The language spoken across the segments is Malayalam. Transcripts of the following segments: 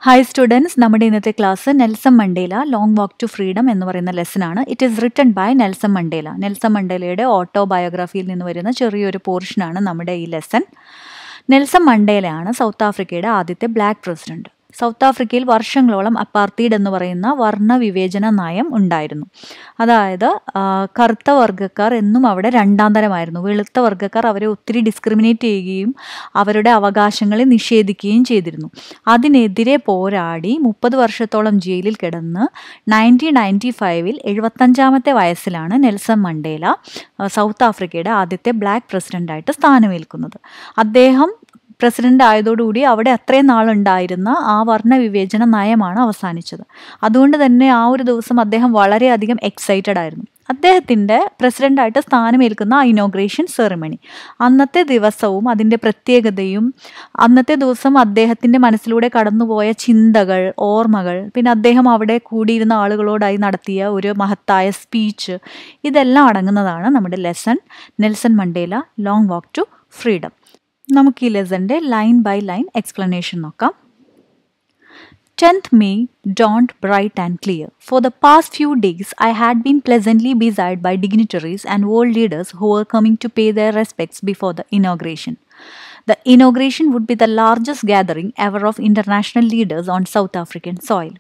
Hi students, നമ്മുടെ ഇന്നത്തെ class Nelson Mandela long walk to freedom എന്ന് പറയുന്ന ലെസൺ ആണ്. It is written by Nelson Mandela. Nelson മണ്ടേലയുടെ ഓട്ടോബയോഗ്രഫിയിൽ നിന്ന് വരുന്ന ചെറിയൊരു പോർഷനാണ് നമ്മുടെ ഈ ലെസൺ. നെൽസൺ മണ്ടേലയാണ് സൗത്ത് ആഫ്രിക്കയുടെ ആദ്യത്തെ ബ്ലാക്ക് പ്രസിഡന്റ്. സൗത്ത് ആഫ്രിക്കയിൽ വർഷങ്ങളോളം അപ്പാർത്തീഡ് എന്ന് പറയുന്ന വർണ്ണവിവേചന നയം ഉണ്ടായിരുന്നു. അതായത് കറുത്ത വർഗ്ഗക്കാർ എന്നും അവിടെ രണ്ടാം തരമായിരുന്നു. വെളുത്ത വർഗ്ഗക്കാർ അവരെ ഒത്തിരി ഡിസ്ക്രിമിനേറ്റ് ചെയ്യുകയും അവരുടെ അവകാശങ്ങളെ നിഷേധിക്കുകയും ചെയ്തിരുന്നു. അതിനെതിരെ പോരാടി 30 വർഷത്തോളം ജയിലിൽ കിടന്ന് 1995 75-ാമത്തെ വയസ്സിലാണ് നെൽസൺ മണ്ടേല സൗത്ത് ആഫ്രിക്കയുടെ ആദ്യത്തെ ബ്ലാക്ക് പ്രസിഡന്റായിട്ട് സ്ഥാനമേൽക്കുന്നത്. അദ്ദേഹം പ്രസിഡന്റ് ആയതോടുകൂടി അവിടെ അത്രയും നാളുണ്ടായിരുന്ന ആ വർണ്ണവിവേചന നയമാണ് അവസാനിച്ചത്. അതുകൊണ്ട് തന്നെ ആ ഒരു ദിവസം അദ്ദേഹം വളരെയധികം എക്സൈറ്റഡ് ആയിരുന്നു. അദ്ദേഹത്തിൻ്റെ പ്രസിഡന്റായിട്ട് സ്ഥാനമേൽക്കുന്ന ഇനോഗ്രേഷൻ സെറിമണി, അന്നത്തെ ദിവസവും അതിൻ്റെ പ്രത്യേകതയും അന്നത്തെ ദിവസം അദ്ദേഹത്തിൻ്റെ മനസ്സിലൂടെ കടന്നുപോയ ചിന്തകൾ, ഓർമ്മകൾ, പിന്നെ അദ്ദേഹം അവിടെ കൂടിയിരുന്ന ആളുകളോടായി നടത്തിയ ഒരു മഹത്തായ സ്പീച്ച്, ഇതെല്ലാം അടങ്ങുന്നതാണ് നമ്മുടെ lesson Nelson Mandela long walk to freedom. നമുക്ക് ഈ ലെസൻ്റെ ലൈൻ ബൈ ലൈൻ എക്സ്പ്ലനേഷൻ നോക്കാം. 10th May dawned bright and clear. For the past few days, I had been pleasantly besieged by dignitaries and world leaders who were coming to pay their respects before the inauguration. The inauguration would be the largest gathering ever of international leaders on South African soil.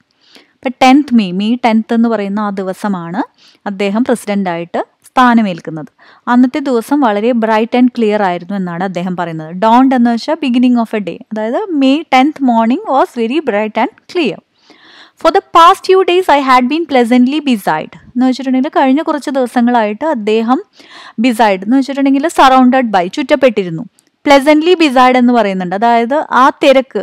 ഇപ്പം 10th May 10th എന്ന് പറയുന്ന ആ ദിവസമാണ് അദ്ദേഹം പ്രസിഡൻ്റായിട്ട് സ്ഥാനമേൽക്കുന്നത്. അന്നത്തെ ദിവസം വളരെ ബ്രൈറ്റ് ആൻഡ് ക്ലിയർ ആയിരുന്നു എന്നാണ് അദ്ദേഹം പറയുന്നത്. ഡോണ്ട് എന്ന് വെച്ചാൽ ബിഗിനിങ് ഓഫ് എ ഡേ, അതായത് May 10th morning was very bright and clear. For the past few days I had been pleasantly beside എന്ന് വെച്ചിട്ടുണ്ടെങ്കിൽ കഴിഞ്ഞ കുറച്ച് ദിവസങ്ങളായിട്ട് അദ്ദേഹം ബിസൈഡ് എന്ന് വെച്ചിട്ടുണ്ടെങ്കിൽ സറൗണ്ടഡ് ബൈ, ചുറ്റപ്പെട്ടിരുന്നു. പ്ലെസൻ്റ്ലി ബിസൈഡ് എന്ന് പറയുന്നുണ്ട്, അതായത് ആ തിരക്ക്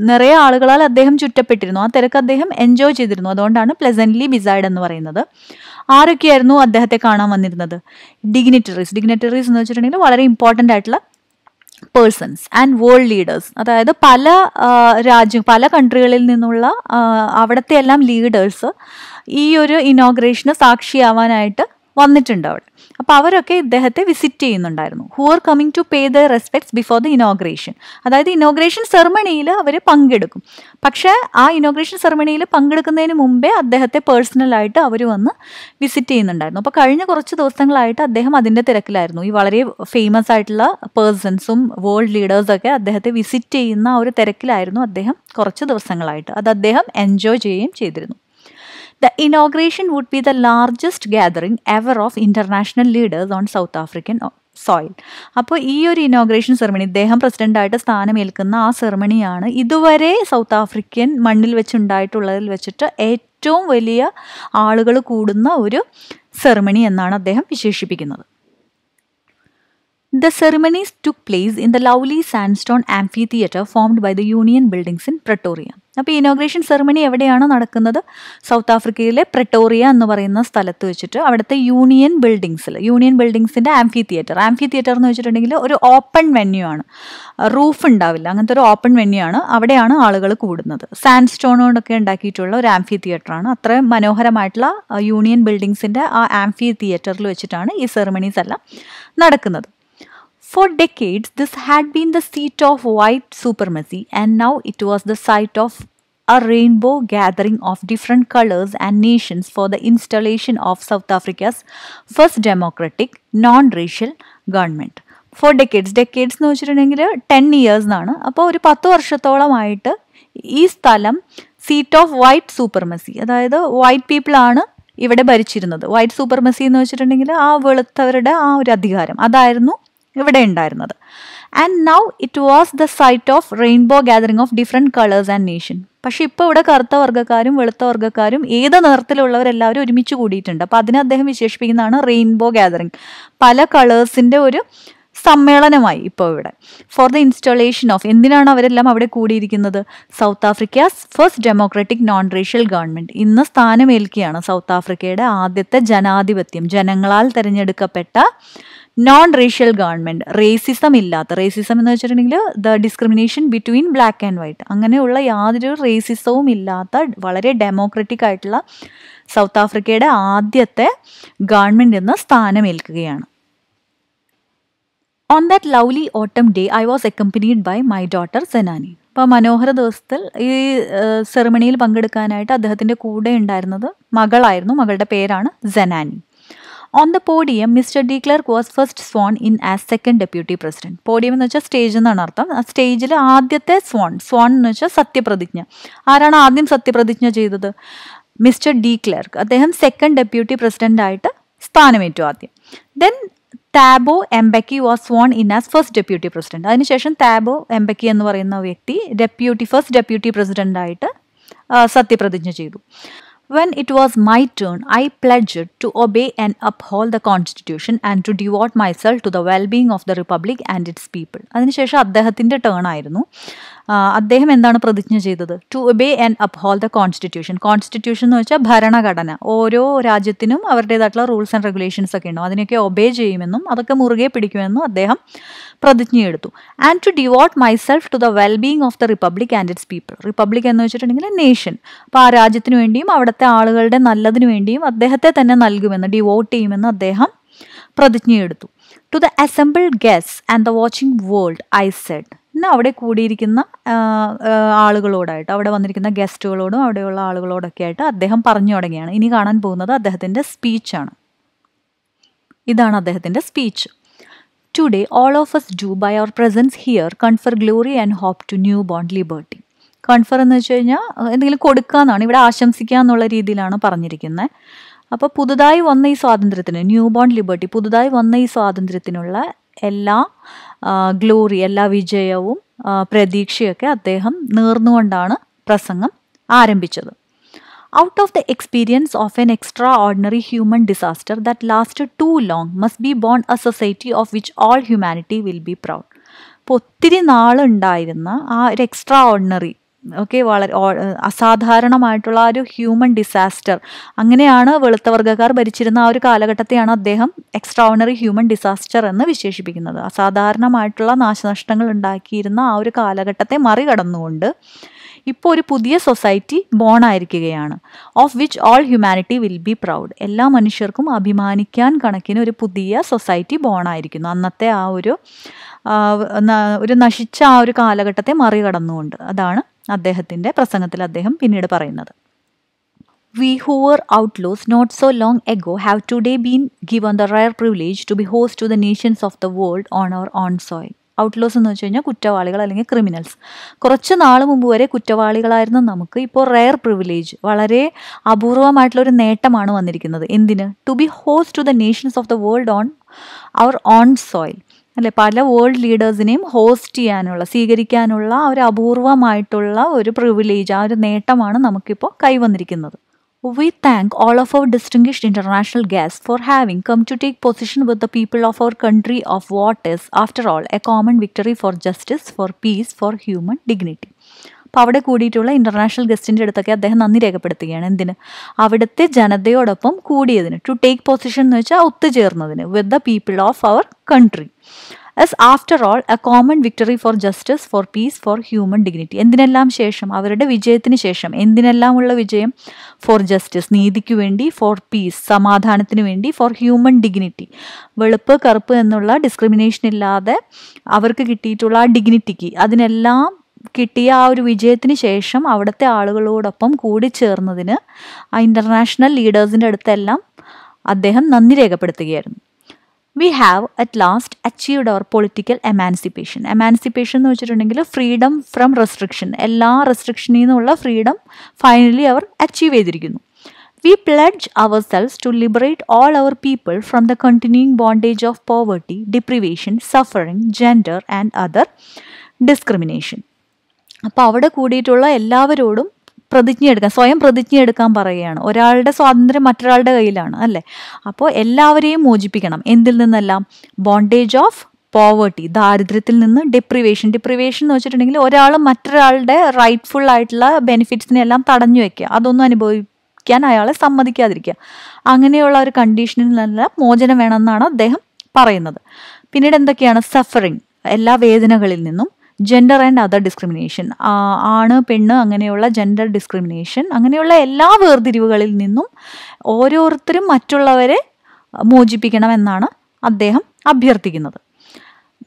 നിറയെ ആളുകളാൽ അദ്ദേഹം ചുറ്റപ്പെട്ടിരുന്നു, ആ തിരക്ക് അദ്ദേഹം എൻജോയ് ചെയ്തിരുന്നു. അതുകൊണ്ടാണ് പ്ലെസൻ്റ്ലി ബിസൈഡ് എന്ന് പറയുന്നത്. ആരൊക്കെയായിരുന്നു അദ്ദേഹത്തെ കാണാൻ വന്നിരുന്നത്? ഡിഗ്നിറ്ററീസ് എന്ന് വെച്ചിട്ടുണ്ടെങ്കിൽ വളരെ ഇമ്പോർട്ടൻ്റ് ആയിട്ടുള്ള പേഴ്സൺസ് ആൻഡ് വേൾഡ് ലീഡേഴ്സ്, അതായത് പല കൺട്രികളിൽ നിന്നുള്ള അവിടുത്തെ എല്ലാം ലീഡേഴ്സ് ഈ ഒരു ഇനോഗ്രേഷന് സാക്ഷിയാവാനായിട്ട് വന്നിട്ടുണ്ട് അവിടെ. അപ്പോൾ അവരൊക്കെ ഇദ്ദേഹത്തെ വിസിറ്റ് ചെയ്യുന്നുണ്ടായിരുന്നു. Who are coming to pay the respects before the inauguration, അതായത് ഇനോഗ്രേഷൻ സെറമണിയിൽ അവർ പങ്കെടുക്കും. പക്ഷേ ആ ഇനോഗ്രേഷൻ സെറമണിയിൽ പങ്കെടുക്കുന്നതിന് മുമ്പേ അദ്ദേഹത്തെ പേഴ്സണലായിട്ട് അവർ വന്ന് വിസിറ്റ് ചെയ്യുന്നുണ്ടായിരുന്നു. അപ്പോൾ കഴിഞ്ഞ കുറച്ച് ദിവസങ്ങളായിട്ട് അദ്ദേഹം അതിൻ്റെ തിരക്കിലായിരുന്നു. ഈ വളരെ ഫേമസ് ആയിട്ടുള്ള പേഴ്സൺസും വേൾഡ് ലീഡേഴ്സൊക്കെ അദ്ദേഹത്തെ വിസിറ്റ് ചെയ്യുന്ന ആ ഒരു തിരക്കിലായിരുന്നു അദ്ദേഹം കുറച്ച് ദിവസങ്ങളായിട്ട്. അത് അദ്ദേഹം എൻജോയ് ചെയ്യുകയും ചെയ്തിരുന്നു. The inauguration would be the largest gathering ever of international leaders on South African soil. അപ്പോൾ ഈ ഒരു ഇനോഗ്രേഷൻ സെറമണി, ഇദ്ദേഹം പ്രസിഡൻ്റായിട്ട് സ്ഥാനമേൽക്കുന്ന ആ സെറമണിയാണ് ഇതുവരെ സൗത്ത് ആഫ്രിക്കൻ മണ്ണിൽ വെച്ചുണ്ടായിട്ടുള്ളതിൽ വെച്ചിട്ട് ഏറ്റവും വലിയ ആളുകൾ കൂടുന്ന ഒരു സെറമണി എന്നാണ് അദ്ദേഹം വിശേഷിപ്പിക്കുന്നത്. The ceremonies took place in the lovely sandstone amphitheatre formed by the Union buildings in Pretoria. അപ്പോൾ ഇനോഗ്രേഷൻ സെറമണി എവിടെയാണ് നടക്കുന്നത്? സൗത്ത് ആഫ്രിക്കയിലെ പ്രട്ടോറിയ എന്ന് പറയുന്ന സ്ഥലത്ത് വെച്ചിട്ട് അവിടുത്തെ യൂണിയൻ ബിൽഡിങ്സിൻ്റെ ആംഫിതിയേറ്റർ എന്ന് വെച്ചിട്ടുണ്ടെങ്കിൽ ഒരു ഓപ്പൺ വെന്യൂ ആണ്, റൂഫ് ഉണ്ടാവില്ല, അങ്ങനത്തെ ഒരു ഓപ്പൺ വെന്യൂ ആണ്. അവിടെയാണ് ആളുകൾ കൂടുന്നത്. സാൻഡ് കൊണ്ടൊക്കെ ഉണ്ടാക്കിയിട്ടുള്ള ഒരു ആംഫിതിയേറ്ററാണ്. അത്രയും മനോഹരമായിട്ടുള്ള യൂണിയൻ ബിൽഡിങ്സിൻ്റെ ആ ആംഫിതിയേറ്ററിൽ വെച്ചിട്ടാണ് ഈ സെറമണീസ് എല്ലാം നടക്കുന്നത്. For decades, this had been the seat of white supremacy, and now it was the site of a rainbow gathering of different colors and nations for the installation of South Africa's first democratic, non-racial government. For decades എന്ന് വെച്ചിട്ടുണ്ടെങ്കിൽ 10 years എന്നാണ്. അപ്പോൾ ഒരു 10 വർഷത്തോളമായിട്ട് ഈ സ്ഥലം സീറ്റ് ഓഫ് വൈറ്റ് സൂപ്പർമസി, അതായത് വൈറ്റ് പീപ്പിളാണ് ഇവിടെ ഭരിച്ചിരുന്നത്. വൈറ്റ് സൂപ്പർമസി എന്ന് വെച്ചിട്ടുണ്ടെങ്കിൽ ആ വെളുത്തവരുടെ ആ ഒരു അധികാരം, അതായിരുന്നു ഇവിടെ ഉണ്ടായിരുന്നത്. And now it was the site of rainbow gathering of different colours and nation. പക്ഷെ ഇപ്പോൾ ഇവിടെ കറുത്ത വർഗ്ഗക്കാരും വെളുത്ത വർഗ്ഗക്കാരും ഏത് നിറത്തിലുള്ളവരെല്ലാവരും ഒരുമിച്ച് കൂടിയിട്ടുണ്ട്. അപ്പോൾ അതിനെ അദ്ദേഹം വിശേഷിപ്പിക്കുന്നതാണ് റെയിൻബോ ഗാദറിംഗ്, പല കളേഴ്സിൻ്റെ ഒരു സമ്മേളനമായി ഇപ്പോൾ ഇവിടെ. ഫോർ ദ ഇൻസ്റ്റലേഷൻ ഓഫ്, എന്തിനാണ് അവരെല്ലാം അവിടെ കൂടിയിരിക്കുന്നത്? South Africa's first democratic non racial government. ഇന്ന് സ്ഥാനമേൽക്കുകയാണ് സൗത്ത് ആഫ്രിക്കയുടെ ആദ്യത്തെ ജനാധിപത്യം, ജനങ്ങളാൽ തിരഞ്ഞെടുക്കപ്പെട്ട നോൺ റേഷ്യൽ ഗവൺമെൻറ്, റേസിസം എന്ന് വെച്ചിട്ടുണ്ടെങ്കിൽ the discrimination between black and white, അങ്ങനെയുള്ള യാതൊരു റേസിസവും ഇല്ലാത്ത വളരെ ഡെമോക്രാറ്റിക് ആയിട്ടുള്ള സൗത്ത് ആഫ്രിക്കയുടെ ആദ്യത്തെ ഗവൺമെൻറ് ഇന്ന് സ്ഥാനമേൽക്കുകയാണ്. On that lovely autumn day, I was accompanied by my daughter Senani. അപ്പോൾ മനോഹര ദിവസത്തിൽ ഈ സെറമണിയിൽ പങ്കെടുക്കാനായിട്ട് അദ്ദേഹത്തിൻ്റെ കൂടെ ഉണ്ടായിരുന്നത് മകളായിരുന്നു. മകളുടെ പേരാണ് സെനാനി. On the podium, Mr. de Klerk was first sworn in as second deputy president. Podium എന്ന് വെച്ചാൽ സ്റ്റേജ് എന്നാണ് അർത്ഥം. ആ സ്റ്റേജിൽ ആദ്യത്തെ സ്വാൺ എന്ന് വെച്ചാൽ സത്യപ്രതിജ്ഞ. ആരാണ് ആദ്യം സത്യപ്രതിജ്ഞ ചെയ്തത്? Mister de Klerk. അദ്ദേഹം സെക്കൻഡ് ഡെപ്യൂട്ടി പ്രസിഡന്റ് ആയിട്ട് സ്ഥാനമേറ്റു ആദ്യം. Then Thabo Mbeki was sworn in as first deputy president. അതിനുശേഷം താബോ എംബക്കി എന്ന് പറയുന്ന വ്യക്തി ഫസ്റ്റ് ഡെപ്യൂട്ടി പ്രസിഡന്റ് ആയിട്ട് സത്യപ്രതിജ്ഞ ചെയ്തു. When it was my turn, I pledged to obey and uphold the Constitution and to devote myself to the well-being of the Republic and its people. അതിനുശേഷം അദ്ദേഹത്തിൻ്റെ ടേൺ ആയിരുന്നു. അദ്ദേഹം എന്താണ് പ്രതിജ്ഞ ചെയ്തത്? To obey and uphold the constitution. Constitution എന്ന് വെച്ചാൽ ഭരണഘടന. ഓരോ രാജ്യത്തിനും അവരുടേതായിട്ടുള്ള റൂൾസ് ആൻഡ് റെഗുലേഷൻസ് ഒക്കെ ഉണ്ടാവും. അതിനൊക്കെ ഒബേ ചെയ്യുമെന്നും അതൊക്കെ മുറുകെ പിടിക്കുമെന്നും അദ്ദേഹം പ്രതിജ്ഞയെടുത്തു. And to devote myself to the wellbeing of the republic and its people. Republic എന്ന് വെച്ചിട്ടുണ്ടെങ്കിൽ നേഷൻ. അപ്പോൾ ആ രാജ്യത്തിന് വേണ്ടിയും അവിടുത്തെ ആളുകളുടെ നല്ലതിനു വേണ്ടിയും അദ്ദേഹത്തെ തന്നെ നൽകുമെന്ന്, ഡിവോട്ട് ചെയ്യുമെന്ന് അദ്ദേഹം പ്രതിജ്ഞയെടുത്തു. To the assembled guests and the watching world I said. പിന്നെ അവിടെ കൂടിയിരിക്കുന്ന ആളുകളോടായിട്ട്, അവിടെ വന്നിരിക്കുന്ന ഗസ്റ്റുകളോടും അവിടെയുള്ള ആളുകളോടൊക്കെ ആയിട്ട് അദ്ദേഹം പറഞ്ഞു തുടങ്ങിയാണ്. ഇനി കാണാൻ പോകുന്നത് അദ്ദേഹത്തിൻ്റെ സ്പീച്ചാണ്. ഇതാണ് അദ്ദേഹത്തിൻ്റെ speech. Today, all of us do by our presence here confer glory and hope to newborn liberty. Confer എന്ന് വെച്ച് കഴിഞ്ഞാൽ എന്തെങ്കിലും കൊടുക്കുക എന്നാണ്. ഇവിടെ ആശംസിക്കുക എന്നുള്ള രീതിയിലാണ് പറഞ്ഞിരിക്കുന്നത്. അപ്പോൾ പുതുതായി വന്ന ഈ സ്വാതന്ത്ര്യത്തിന്, ന്യൂ ബോൺ ലിബർട്ടി, പുതുതായി വന്ന ഈ സ്വാതന്ത്ര്യത്തിനുള്ള എല്ലാ ഗ്ലോറി, എല്ലാ വിജയവും പ്രതീക്ഷയൊക്കെ അദ്ദേഹം നേർന്നുകൊണ്ടാണ് പ്രസംഗം ആരംഭിച്ചത്. Out of the experience of an extraordinary human disaster that lasted too long must be born a society of which all humanity will be proud. അപ്പോൾ ഒത്തിരി നാളുണ്ടായിരുന്ന ആ ഒരു എക്സ്ട്രാ ഓർഡിനറി, വളരെ അസാധാരണമായിട്ടുള്ള ആ ഒരു ഹ്യൂമൻ ഡിസാസ്റ്റർ, അങ്ങനെയാണ് വെളുത്തവർഗ്ഗക്കാർ ഭരിച്ചിരുന്ന ആ ഒരു കാലഘട്ടത്തെയാണ് അദ്ദേഹം എക്സ്ട്രാ ഓർഡിനറി ഹ്യൂമൻ ഡിസാസ്റ്റർ എന്ന് വിശേഷിപ്പിക്കുന്നത്. അസാധാരണമായിട്ടുള്ള നാശനഷ്ടങ്ങൾ ഉണ്ടാക്കിയിരുന്ന ആ ഒരു കാലഘട്ടത്തെ മറികടന്നുകൊണ്ട് ഇപ്പോൾ ഒരു പുതിയ സൊസൈറ്റി ബോൺ ആയിരിക്കുകയാണ്. Of which all humanity will be proud. എല്ലാ മനുഷ്യർക്കും അഭിമാനിക്കാൻ കണക്കിന് ഒരു പുതിയ സൊസൈറ്റി ബോൺ ആയിരിക്കുന്നു, അന്നത്തെ ആ ഒരു നശിച്ച ആ ഒരു കാലഘട്ടത്തെ മറികടന്നുകൊണ്ട്. അതാണ് അദ്ദേഹത്തിൻ്റെ പ്രസംഗത്തിൽ അദ്ദേഹം പിന്നീട് പറയുന്നത്. We who were outlaws not so long ago have today been given the rare privilege to be host to the nations of the world on our own soil. Outlaws എന്ന് വെച്ച് കഴിഞ്ഞാൽ കുറ്റവാളികൾ അല്ലെങ്കിൽ ക്രിമിനൽസ്. കുറച്ച് നാൾ മുമ്പ് വരെ കുറ്റവാളികളായിരുന്ന നമുക്ക് ഇപ്പോൾ റെയർ പ്രിവിലേജ്, വളരെ അപൂർവമായിട്ടുള്ളൊരു നേട്ടമാണ് വന്നിരിക്കുന്നത്. എന്തിന്? To be host to the nations of the world on our own soil. അല്ലെ, പല വേൾഡ് ലീഡേഴ്സിനെയും ഹോസ്റ്റ് ചെയ്യാനുള്ള, സ്വീകരിക്കാനുള്ള ഒരു അപൂർവമായിട്ടുള്ള ഒരു പ്രിവിലേജ്, ആ ഒരു നേട്ടമാണ് നമുക്കിപ്പോൾ കൈവന്നിരിക്കുന്നത്. We thank all of our distinguished international guests for having come to take position with the people of our country of what is, after all, a common victory for justice, for peace, for human dignity. അപ്പോൾ അവിടെ കൂടിയിട്ടുള്ള ഇൻ്റർനാഷണൽ ഗസ്റ്റിൻ്റെ അടുത്തൊക്കെ അദ്ദേഹം നന്ദി രേഖപ്പെടുത്തുകയാണ്. എന്തിന്? അവിടുത്തെ ജനതയോടൊപ്പം കൂടിയതിന്. ടു ടേക്ക് പൊസിഷൻ എന്ന് വെച്ചാൽ ഒത്തുചേർന്നതിന്. With the people of our country. as after all a common victory for justice, for peace, for human dignity. എന്തിനെല്ലാം ശേഷം, അവരുടെ വിജയത്തിന് ശേഷം എന്തിനെല്ലാം ഉള്ള വിജയം? ഫോർ ജസ്റ്റിസ്, നീതിക്ക് വേണ്ടി, ഫോർ പീസ്, സമാധാനത്തിന് വേണ്ടി, ഫോർ ഹ്യൂമൻ ഡിഗ്നിറ്റി, വെളുപ്പ് കറുപ്പ് എന്നുള്ള ഡിസ്ക്രിമിനേഷൻ ഇല്ലാതെ അവർക്ക് കിട്ടിയിട്ടുള്ള ആ ഡിഗ്നിറ്റിക്ക്, അതിനെല്ലാം കിട്ടിയ ആ ഒരു വിജയത്തിന് ശേഷം അവിടുത്തെ ആളുകളോടൊപ്പം കൂടിച്ചേർന്നതിന് ആ ഇൻ്റർനാഷണൽ ലീഡേഴ്സിൻ്റെ അടുത്തെല്ലാം അദ്ദേഹം നന്ദി രേഖപ്പെടുത്തുകയായിരുന്നു. We have at last achieved our political emancipation. Emancipation എന്ന് വെച്ചിട്ടുണ്ടെങ്കിൽ ഫ്രീഡം ഫ്രം റെസ്ട്രിക്ഷൻ, എല്ലാ റെസ്ട്രിക്ഷനിൽ നിന്നുള്ള ഫ്രീഡം ഫൈനലി അവർ അച്ചീവ് ചെയ്തിരിക്കുന്നു. We pledge ourselves to liberate all our people from the continuing bondage of poverty, deprivation, suffering, gender and other discrimination. അപ്പോൾ അവിടെ കൂടിയിട്ടുള്ള എല്ലാവരോടും പ്രതിജ്ഞയെടുക്കാൻ, സ്വയം പ്രതിജ്ഞയെടുക്കാൻ പറയുകയാണ്. ഒരാളുടെ സ്വാതന്ത്ര്യം മറ്റൊരാളുടെ കയ്യിലാണ്, അല്ലേ? അപ്പോൾ എല്ലാവരെയും മോചിപ്പിക്കണം. എന്തിൽ നിന്നെല്ലാം? ബോണ്ടേജ് ഓഫ് പോവർട്ടി, ദാരിദ്ര്യത്തിൽ നിന്ന്. ഡിപ്രിവേഷൻ എന്ന് വെച്ചിട്ടുണ്ടെങ്കിൽ ഒരാൾ മറ്റൊരാളുടെ റൈറ്റ്ഫുൾ ആയിട്ടുള്ള ബെനിഫിറ്റ്സിനെല്ലാം തടഞ്ഞു വെക്കുക, അതൊന്നും അനുഭവിക്കാൻ അയാളെ സമ്മതിക്കാതിരിക്കുക. അങ്ങനെയുള്ള ഒരു കണ്ടീഷനിൽ നിന്നെല്ലാം മോചനം വേണമെന്നാണ് അദ്ദേഹം പറയുന്നത്. പിന്നീട് എന്തൊക്കെയാണ്? സഫറിങ്, എല്ലാ വേദനകളിൽ നിന്നും. ജെൻഡർ ആൻഡ് അതർ ഡിസ്ക്രിമിനേഷൻ, ആണ് പെണ്ണ് അങ്ങനെയുള്ള ജെൻഡർ ഡിസ്ക്രിമിനേഷൻ, അങ്ങനെയുള്ള എല്ലാ വേർതിരിവുകളിൽ നിന്നും ഓരോരുത്തരും മറ്റുള്ളവരെ മോചിപ്പിക്കണമെന്നാണ് അദ്ദേഹം അഭ്യർത്ഥിക്കുന്നത്.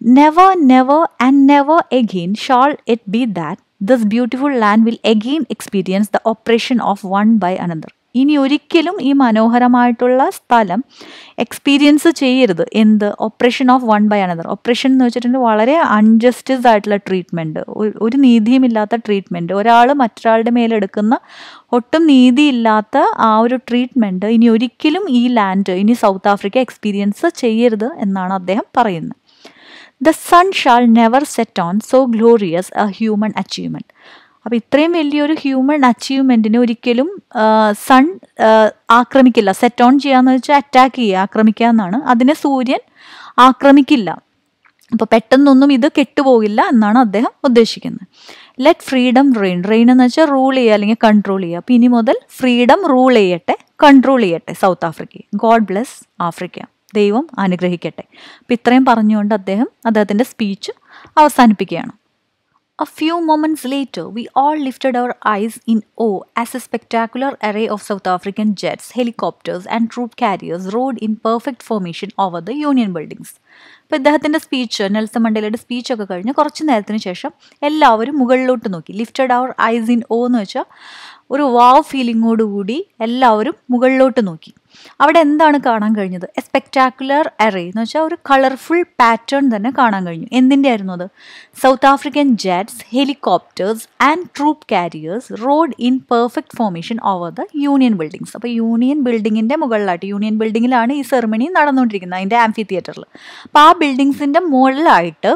Never, never and never again shall it be that this beautiful land will again experience the oppression of one by another. ഇനി ഒരിക്കലും ഈ മനോഹരമായിട്ടുള്ള സ്ഥലം എക്സ്പീരിയൻസ് ചെയ്യരുത്. എന്ത്? Oppression of one by another. Oppression എന്ന് വെച്ചിട്ടുണ്ടെങ്കിൽ വളരെ അൺജസ്റ്റിസ് ആയിട്ടുള്ള ട്രീറ്റ്മെൻറ്റ്, ഒരു നീതിയുമില്ലാത്ത ട്രീറ്റ്മെൻറ്റ്, ഒരാൾ മറ്റൊരാളുടെ മേലെടുക്കുന്ന ഒട്ടും നീതിയില്ലാത്ത ആ ഒരു ട്രീറ്റ്മെൻറ്റ് ഇനി ഒരിക്കലും ഈ ലാൻഡ്, ഇനി സൗത്ത് ആഫ്രിക്ക എക്സ്പീരിയൻസ് ചെയ്യരുത് എന്നാണ് അദ്ദേഹം പറയുന്നത്. The sun shall never set on so glorious a human achievement. അപ്പോൾ ഇത്രയും വലിയൊരു ഹ്യൂമൻ അച്ചീവ്മെൻറ്റിനെ ഒരിക്കലും സൺ ആക്രമിക്കില്ല. സെറ്റ് ഓൺ ചെയ്യാന്ന് വെച്ചാൽ അറ്റാക്ക് ചെയ്യുക, ആക്രമിക്കുക എന്നാണ്. അതിനെ സൂര്യൻ ആക്രമിക്കില്ല. അപ്പോൾ പെട്ടെന്നൊന്നും ഇത് കെട്ടുപോകില്ല എന്നാണ് അദ്ദേഹം ഉദ്ദേശിക്കുന്നത്. Let freedom rain. റെയിൻ എന്ന് വെച്ചാൽ റൂൾ ചെയ്യുക അല്ലെങ്കിൽ കൺട്രോൾ ചെയ്യുക. അപ്പോൾ ഇനി മുതൽ ഫ്രീഡം റൂൾ ചെയ്യട്ടെ, കൺട്രോൾ ചെയ്യട്ടെ സൗത്ത് ആഫ്രിക്കയെ. God bless Africa. ദൈവം അനുഗ്രഹിക്കട്ടെ. അപ്പം ഇത്രയും പറഞ്ഞുകൊണ്ട് അദ്ദേഹത്തിൻ്റെ സ്പീച്ച് അവസാനിപ്പിക്കുകയാണ്. A few moments later, we all lifted our eyes in awe as a spectacular array of South African jets, helicopters and troop carriers rode in perfect formation over the Union buildings. അപ്പോൾ ഇദ്ദേഹത്തിൻ്റെ സ്പീച്ച്, നെൽസൺ മണ്ടേലയുടെ സ്പീച്ചൊക്കെ കഴിഞ്ഞ് കുറച്ച് നേരത്തിന് ശേഷം എല്ലാവരും മുകളിലോട്ട് നോക്കി. ലിഫ്റ്റഡ് അവർ ഐസ് ഇൻ ഓ എന്ന് വെച്ചാൽ ഒരു വാവ് ഫീലിങ്ങോടുകൂടി എല്ലാവരും മുകളിലോട്ട് നോക്കി. അവിടെ എന്താണ് കാണാൻ കഴിഞ്ഞത്? എ സ്പെക്ടാക്കുലർ അറേ എന്ന് വെച്ചാൽ ഒരു കളർഫുൾ പാറ്റേൺ തന്നെ കാണാൻ കഴിഞ്ഞു. എന്തിൻ്റെ ആയിരുന്നു അത്? South African jets, helicopters and troop carriers rode in perfect formation over the union buildings. അപ്പോൾ യൂണിയൻ ബിൽഡിങ്ങിൻ്റെ മുകളിലായിട്ട്, യൂണിയൻ ബിൽഡിങ്ങിലാണ് ഈ സെറമണി നടന്നുകൊണ്ടിരിക്കുന്നത്, അതിൻ്റെ ആംഫിതിയേറ്ററിൽ. അപ്പോൾ ആ ബിൽഡിങ്സിൻ്റെ മുകളിലായിട്ട്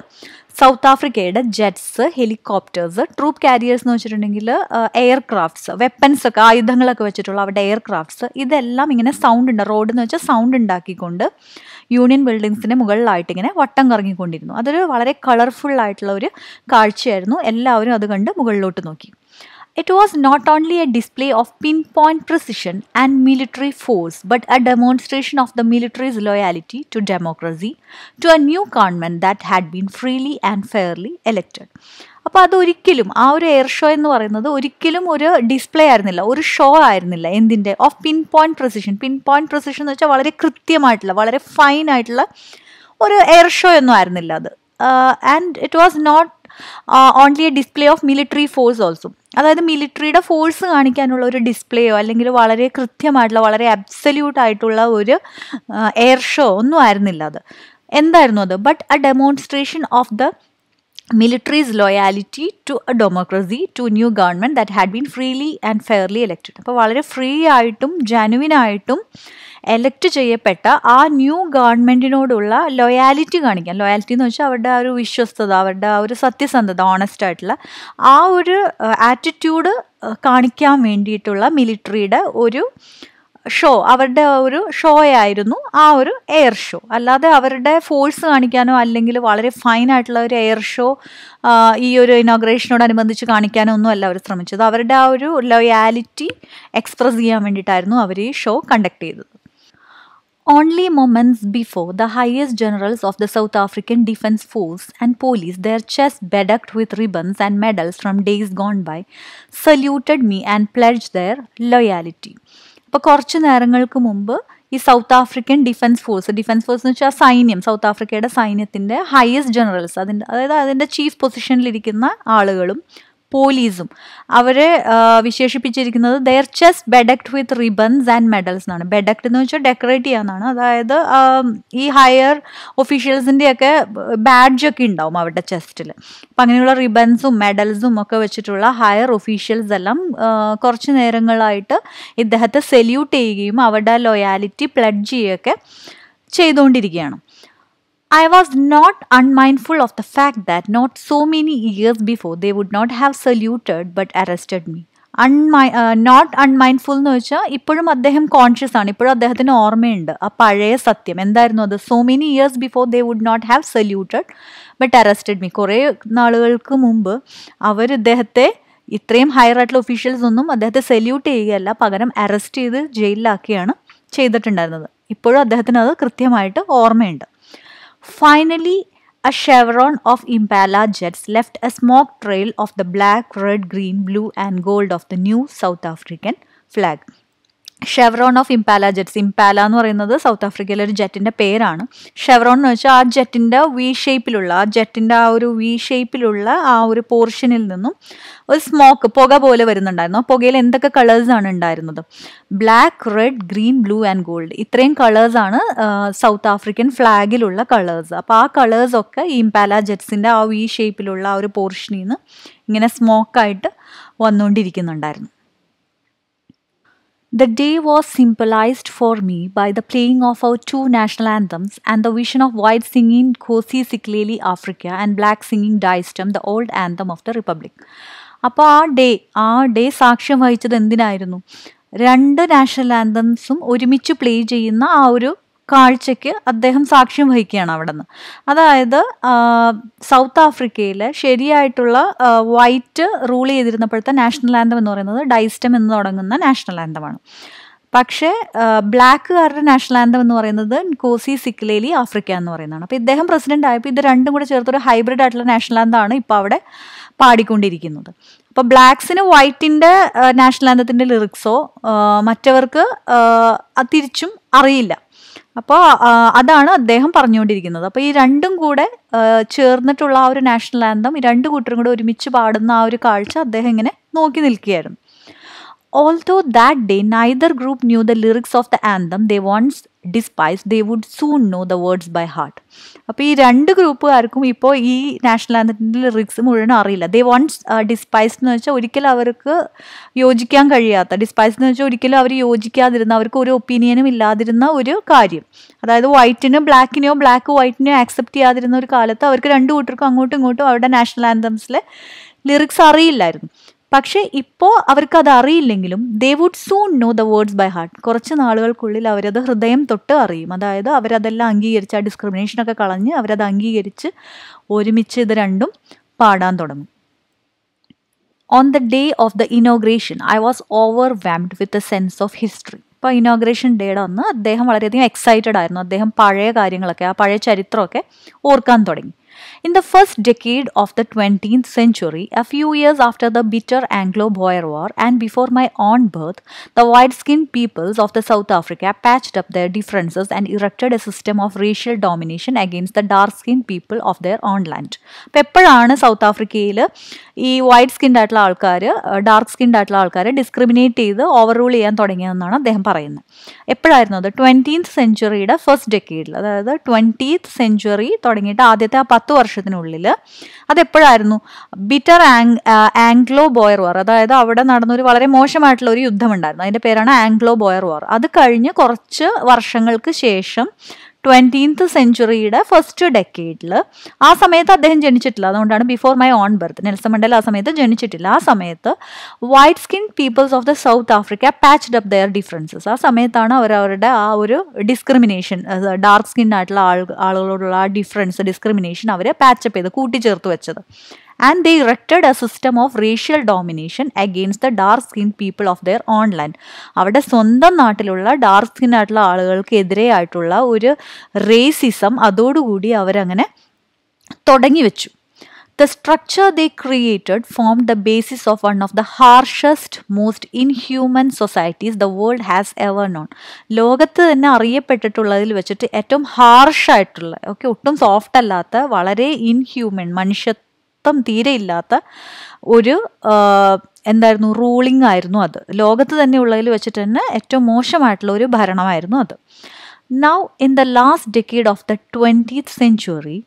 സൗത്ത് ആഫ്രിക്കയുടെ ജെറ്റ്സ്, ഹെലികോപ്റ്റേഴ്സ്, ട്രൂപ്പ് കാരിയേഴ്സ് എന്ന് വെച്ചിട്ടുണ്ടെങ്കിൽ എയർക്രാഫ്റ്റ്സ്, വെപ്പൻസൊക്കെ, ആയുധങ്ങളൊക്കെ വെച്ചിട്ടുള്ള അവരുടെ എയർക്രാഫ്റ്റ്സ്, ഇതെല്ലാം ഇങ്ങനെ സൗണ്ട് ഉണ്ട്. റോഡ് എന്ന് വെച്ചാൽ സൗണ്ട് ഉണ്ടാക്കിക്കൊണ്ട് യൂണിയൻ ബിൽഡിങ്സിൻ്റെ മുകളിലായിട്ട് ഇങ്ങനെ വട്ടം കറങ്ങിക്കൊണ്ടിരുന്നു. അതൊരു വളരെ കളർഫുൾ ആയിട്ടുള്ള ഒരു കാഴ്ചയായിരുന്നു. എല്ലാവരും അത് കണ്ട് മുകളിലോട്ട് നോക്കി. It was not only a display of pinpoint precision and military force, but a demonstration of the military's loyalty to democracy, to a new government that had been freely and fairly elected. അപ്പോൾ അതൊരിക്കലും, ആ ഒരു എയർ ഷോ എന്ന് പറയുന്നത് ഒരിക്കലും ഒരു ഡിസ്പ്ലേ ആയിരുന്നില്ല, ഒരു ഷോ ആയിരുന്നില്ല. എന്തിൻ്റെ? Of pin point precision. Pin point precision എന്ന് വെച്ചാൽ വളരെ കൃത്യമായിട്ടുള്ള, വളരെ ഫൈൻ ആയിട്ടുള്ള ഒരു എയർ ഷോ ഒന്നും ആയിരുന്നില്ല അത്. And it was not only a display of military force also. അതായത് മിലിറ്ററിയുടെ ഫോഴ്സ് കാണിക്കാനുള്ള ഒരു ഡിസ്പ്ലേയോ അല്ലെങ്കിൽ വളരെ കൃത്യമായിട്ടുള്ള, വളരെ അബ്സല്യൂട്ട് ആയിട്ടുള്ള ഒരു എയർ ഷോ ഒന്നും ആയിരുന്നില്ല അത്. എന്തായിരുന്നു അത്? But A demonstration of the military's loyalty to a democracy, to a new government that had been freely and fairly elected. അപ്പോൾ വളരെ ഫ്രീ ആയിട്ടും ജെനുവിനായിട്ടും എലക്ട് ചെയ്യപ്പെട്ട ആ ന്യൂ ഗവൺമെൻറ്റിനോടുള്ള ലോയാലിറ്റി കാണിക്കാൻ. ലോയാലിറ്റി എന്ന് വെച്ചാൽ അവരുടെ ആ ഒരു വിശ്വസ്തത, അവരുടെ ആ ഒരു സത്യസന്ധത, ഓണസ്റ്റ് ആയിട്ടുള്ള ആ ഒരു ആറ്റിറ്റ്യൂഡ് കാണിക്കാൻ വേണ്ടിയിട്ടുള്ള മിലിറ്ററിയുടെ ഒരു ഷോ, അവരുടെ ഒരു ഷോ ആയിരുന്നു ആ ഒരു എയർ ഷോ. അല്ലാതെ അവരുടെ ഫോഴ്സ് കാണിക്കാനോ അല്ലെങ്കിൽ വളരെ ഫൈൻ ആയിട്ടുള്ള ഒരു എയർ ഷോ ഈ ഒരു ഇനോഗ്രേഷനോടനുബന്ധിച്ച് കാണിക്കാനോ ഒന്നും അല്ല അവർ ശ്രമിച്ചത്. അവരുടെ ആ ഒരു ലോയാലിറ്റി എക്സ്പ്രസ് ചെയ്യാൻ വേണ്ടിയിട്ടായിരുന്നു അവർ ഈ ഷോ കണ്ടക്ട് ചെയ്തത്. Only moments before, the highest generals of the South African Defence Force and police, their chests bedecked with ribbons and medals from days gone by, saluted me and pledged their loyalty. അപ്പോൾ കുറച്ച് നേരങ്ങൾക്ക് മുമ്പ് ഈ സൗത്ത് ആഫ്രിക്കൻ ഡിഫൻസ് ഫോഴ്സ് എന്ന് വെച്ചാൽ സൈന്യം, സൗത്ത് ആഫ്രിക്കയുടെ സൈന്യത്തിൻ്റെ ഹയസ്റ്റ് ജനറൽസ്, അതായത് അതിൻ്റെ ചീഫ് പൊസിഷനിലിരിക്കുന്ന ആളുകളും പോലീസും അവരെ വിശേഷിപ്പിച്ചിരിക്കുന്നത് their chest bedecked with ribbons and medals എന്നാണ്. ബെഡക്ട് എന്ന് വെച്ചാൽ ഡെക്കറേറ്റ് ചെയ്യാന്നാണ്. അതായത് ഈ ഹയർ ഒഫീഷ്യൽസിൻ്റെയൊക്കെ ബാഡ്ജൊക്കെ ഉണ്ടാവും അവരുടെ ചെസ്റ്റിൽ. അപ്പം അങ്ങനെയുള്ള റിബൺസും മെഡൽസും ഒക്കെ വെച്ചിട്ടുള്ള ഹയർ ഒഫീഷ്യൽസ് എല്ലാം കുറച്ച് നേരങ്ങളായിട്ട് ഇദ്ദേഹത്തെ സല്യൂട്ട് ചെയ്യുകയും അവരുടെ ലോയാലിറ്റി പ്ലെഡ്ജ് ചെയ്യുകയൊക്കെ ചെയ്തുകൊണ്ടിരിക്കുകയാണ്. I was not unmindful of the fact that not so many years before they would not have saluted but arrested me. Not unmindful എന്ന് വെച്ചാൽ ഇപ്പോഴും അദ്ദേഹം കോൺഷ്യസ് ആണ്, ഇപ്പോഴും അദ്ദേഹത്തിന് ഓർമ്മയുണ്ട് ആ പഴയ സത്യം. എന്തായിരുന്നു അത്? So many years before they would not have saluted but arrested me. കുറേ നാളുകൾക്ക് മുമ്പ് അവർ ഇദ്ദേഹത്തെ, ഇത്രയും ഹയർ ആയിട്ടുള്ള ഒഫീഷ്യൽസ് ഒന്നും അദ്ദേഹത്തെ സല്യൂട്ട് ചെയ്യുകയല്ല, പകരം അറസ്റ്റ് ചെയ്ത് ജയിലിലാക്കുകയാണ് ചെയ്തിട്ടുണ്ടായിരുന്നത്. ഇപ്പോഴും അദ്ദേഹത്തിന് അത് കൃത്യമായിട്ട് ഓർമ്മയുണ്ട്. Finally, a chevron of Impala jets left a smoke trail of the black, red, green, blue and gold of the new South African flag. Chevron of impala jets. Impala എന്ന് പറയുന്നത് സൗത്ത് ആഫ്രിക്കയിലെ ഒരു ജെറ്റിൻ്റെ പേരാണ്. ഷെവറോൺ എന്ന് വെച്ചാൽ ആ ജെറ്റിൻ്റെ വി ഷേപ്പിലുള്ള, ആ ജെറ്റിൻ്റെ ആ ഒരു വി ഷേപ്പിലുള്ള ആ ഒരു പോർഷനിൽ നിന്നും ഒരു സ്മോക്ക്, പുക പോലെ വരുന്നുണ്ടായിരുന്നു. ആ പുകയിൽ എന്തൊക്കെ കളേഴ്സാണ് ഉണ്ടായിരുന്നത്? Black, red, green, blue and gold. ഇത്രയും കളേഴ്സാണ് സൗത്ത് ആഫ്രിക്കൻ ഫ്ലാഗിലുള്ള കളേഴ്സ്. അപ്പോൾ ആ കളേഴ്സൊക്കെ ഈ ഇംപാല ജെറ്റ്സിൻ്റെ ആ വി ഷേപ്പിലുള്ള ആ ഒരു പോർഷനിൽ നിന്ന് ഇങ്ങനെ സ്മോക്കായിട്ട് വന്നുകൊണ്ടിരിക്കുന്നുണ്ടായിരുന്നു. The day was symbolized for me by the playing of our two national anthems and the vision of white singing Kosi Sikleli Africa and black singing Daistem, the old anthem of the Republic. അപ്പോൾ ആ ഡേ സാക്ഷ്യം വഹിച്ചത് എന്തിനായിരുന്നു? 2 നാഷണൽ ആന്തംസും ഒരുമിച്ച് പ്ലേ ചെയ്യുന്ന ആ ഒരു കാഴ്ചയ്ക്ക് അദ്ദേഹം സാക്ഷ്യം വഹിക്കുകയാണ് അവിടെ നിന്ന്. അതായത് സൗത്ത് ആഫ്രിക്കയിലെ ശരിയായിട്ടുള്ള വൈറ്റ് റൂൾ ചെയ്തിരുന്നപ്പോഴത്തെ നാഷണൽ ആന്തം എന്ന് പറയുന്നത് ഡൈസ്റ്റം എന്ന് തുടങ്ങുന്ന നാഷണൽ ആന്തമാണ്. പക്ഷേ ബ്ലാക്കുകാരുടെ നാഷണൽ ആന്തം എന്ന് പറയുന്നത് കോസി സിക്ലേലി ആഫ്രിക്ക എന്ന് പറയുന്നതാണ്. അപ്പോൾ ഇദ്ദേഹം പ്രസിഡന്റ് ആയപ്പോൾ ഇത് രണ്ടും കൂടെ ചേർത്തൊരു ഹൈബ്രിഡ് ആയിട്ടുള്ള നാഷണൽ ആന്തമാണ് ഇപ്പോൾ അവിടെ പാടിക്കൊണ്ടിരിക്കുന്നത്. അപ്പോൾ ബ്ലാക്സിന് വൈറ്റിൻ്റെ നാഷണൽ ആന്തത്തിൻ്റെ ലിറിക്സോ മറ്റവർക്ക് തിരിച്ചും അറിയില്ല. അപ്പോൾ അതാണ് അദ്ദേഹം പറഞ്ഞുകൊണ്ടിരിക്കുന്നത്. അപ്പോൾ ഈ രണ്ടും കൂടെ ചേർന്നിട്ടുള്ള ആ ഒരു നാഷണൽ ആന്തം, ഈ രണ്ട് കൂട്ടരും കൂടെ ഒരുമിച്ച് പാടുന്ന ആ ഒരു കാഴ്ച അദ്ദേഹം ഇങ്ങനെ നോക്കി നിൽക്കുകയായിരുന്നു. Although that day neither group knew the lyrics of the anthem they once despised, they would soon know the words by heart. അപ്പോൾ ഈ രണ്ട് ഗ്രൂപ്പുകാർക്കും ഇപ്പോൾ ഈ നാഷണൽ ആന്തത്തിൻ്റെ ലിറിക്സ് മുഴുവൻ അറിയില്ല. ദേ വൺസ് ഡിസ്പൈസ്ഡ് എന്ന് വെച്ചാൽ ഒരിക്കലും അവർക്ക് യോജിക്കാൻ കഴിയാത്ത, ഡിസ്പൈസ്ഡ് എന്ന് വെച്ചാൽ ഒരിക്കലും അവർ യോജിക്കാതിരുന്ന, അവർക്ക് ഒരു ഒപ്പീനിയനും ഇല്ലാതിരുന്ന ഒരു കാര്യം. അതായത് വൈറ്റിന് ബ്ലാക്കിനെയോ ബ്ലാക്ക് വൈറ്റിനെയോ ആക്സെപ്റ്റ് ചെയ്യാതിരുന്ന ഒരു കാലത്ത് അവർക്ക് രണ്ടു കൂട്ടർക്കും അങ്ങോട്ടും ഇങ്ങോട്ടും അവരുടെ നാഷണൽ ആന്തംസിലെ ലിറിക്സ് അറിയില്ലായിരുന്നു. പക്ഷേ ഇപ്പോൾ അവർക്കത് അറിയില്ലെങ്കിലും they would soon know the words by heart. കുറച്ച് നാളുകൾക്കുള്ളിൽ അവരത് ഹൃദയം തൊട്ട് അറിയും. അതായത് അവരതെല്ലാം അംഗീകരിച്ച്, ആ ഡിസ്ക്രിമിനേഷനൊക്കെ കളഞ്ഞ് അവരത് അംഗീകരിച്ച് ഒരുമിച്ച് ഇത് രണ്ടും പാടാൻ തുടങ്ങും. On the day of the inauguration I was overwhelmed with a sense of history. ഇപ്പോൾ ഇനോഗ്രേഷൻ ഡേയുടെ അന്ന് അദ്ദേഹം വളരെയധികം എക്സൈറ്റഡ് ആയിരുന്നു. അദ്ദേഹം പഴയ കാര്യങ്ങളൊക്കെ, ആ പഴയ ചരിത്രമൊക്കെ ഓർക്കാൻ തുടങ്ങി. In the first decade of the 20th century, a few years after the bitter Anglo-Boer War and before my own birth, the white-skinned peoples of the South Africa patched up their differences and erected a system of racial domination against the dark-skinned people of their own land. അപ്പോൾ എപ്പോഴാണ് സൗത്ത് ആഫ്രിക്കയിൽ ഈ വൈറ്റ് സ്കിൻഡ് ആയിട്ടുള്ള ആൾക്കാർ ഡാർക്ക് സ്കിൻഡ് ആയിട്ടുള്ള ആൾക്കാരെ ഡിസ്ക്രിമിനേറ്റ് ചെയ്ത് ഓവർ റൂൾ ചെയ്യാൻ തുടങ്ങിയതെന്നാണ് അദ്ദേഹം പറയുന്നത്. എപ്പോഴായിരുന്നു അത്? 20th സെഞ്ച്വറിയുടെ ഫസ്റ്റ് ഡെക്കേഡിൽ, അതായത് 20th സെഞ്ച്വറി തുടങ്ങിയിട്ട് ആദ്യത്തെ ആ 10 വർഷത്തിനുള്ളിൽ. അതെപ്പോഴായിരുന്നു? ബിറ്റർ ആംഗ്ലോ-ബോയർ വാർ, അതായത് അവിടെ നടന്നൊരു വളരെ മോശമായിട്ടുള്ള ഒരു യുദ്ധമുണ്ടായിരുന്നു. അതിൻ്റെ പേരാണ് ആംഗ്ലോ-ബോയർ വാർ. അത് കഴിഞ്ഞ് കുറച്ച് വർഷങ്ങൾക്ക് ശേഷം 20th സെഞ്ച്വറിയുടെ ഫസ്റ്റ് ഡെക്കേഡിൽ, ആ സമയത്ത് അദ്ദേഹം ജനിച്ചിട്ടില്ല, അതുകൊണ്ടാണ് before my own birth, Nelson Mandela ആ സമയത്ത് ജനിച്ചിട്ടില്ല. ആ സമയത്ത് white skin peoples of the south Africa patched up their differences. ആ സമയത്താണ് അവരവരുടെ ആ ഒരു ഡിസ്ക്രിമിനേഷൻ, ഡാർക്ക് സ്കിൻ ആയിട്ടുള്ള ആളുകളോടുള്ള ആ ഡിസ്ക്രിമിനേഷൻ അവർ പാച്ചപ്പ് ചെയ്ത് കൂട്ടിച്ചേർത്ത് വെച്ചത്. And they erected a system of racial domination against the dark-skinned people of their own land. അവിടെ സ്വന്തം നാട്ടിലുള്ള ഡാർക്ക് സ്കിൻ ആയിട്ടുള്ള ആളുകൾക്ക് എതിരെയായിട്ടുള്ള ഒരു റേസിസം അതോടുകൂടി അവരങ്ങനെ തുടങ്ങി വെച്ചു. The structure they created formed the basis of one of the harshest, most inhumane societies the world has ever known. ലോകത്ത് തന്നെ അറിയപ്പെട്ടിട്ടുള്ളതിൽ വെച്ചിട്ട് ഏറ്റവും ഹാർഷായിട്ടുള്ള, ഒട്ടും സോഫ്റ്റ് അല്ലാത്ത, വളരെ ഇൻഹ്യൂമൻ, തീരെ ഇല്ലാത്ത ഒരു എന്തായിരുന്നു റൂളിംഗ് ആയിരുന്നു അത്. ലോകത്ത് തന്നെ ഉള്ളതിൽ വെച്ചിട്ട് തന്നെ ഏറ്റവും മോശമായിട്ടുള്ള ഒരു ഭരണമായിരുന്നു അത്. Now in the last decade of the 20th century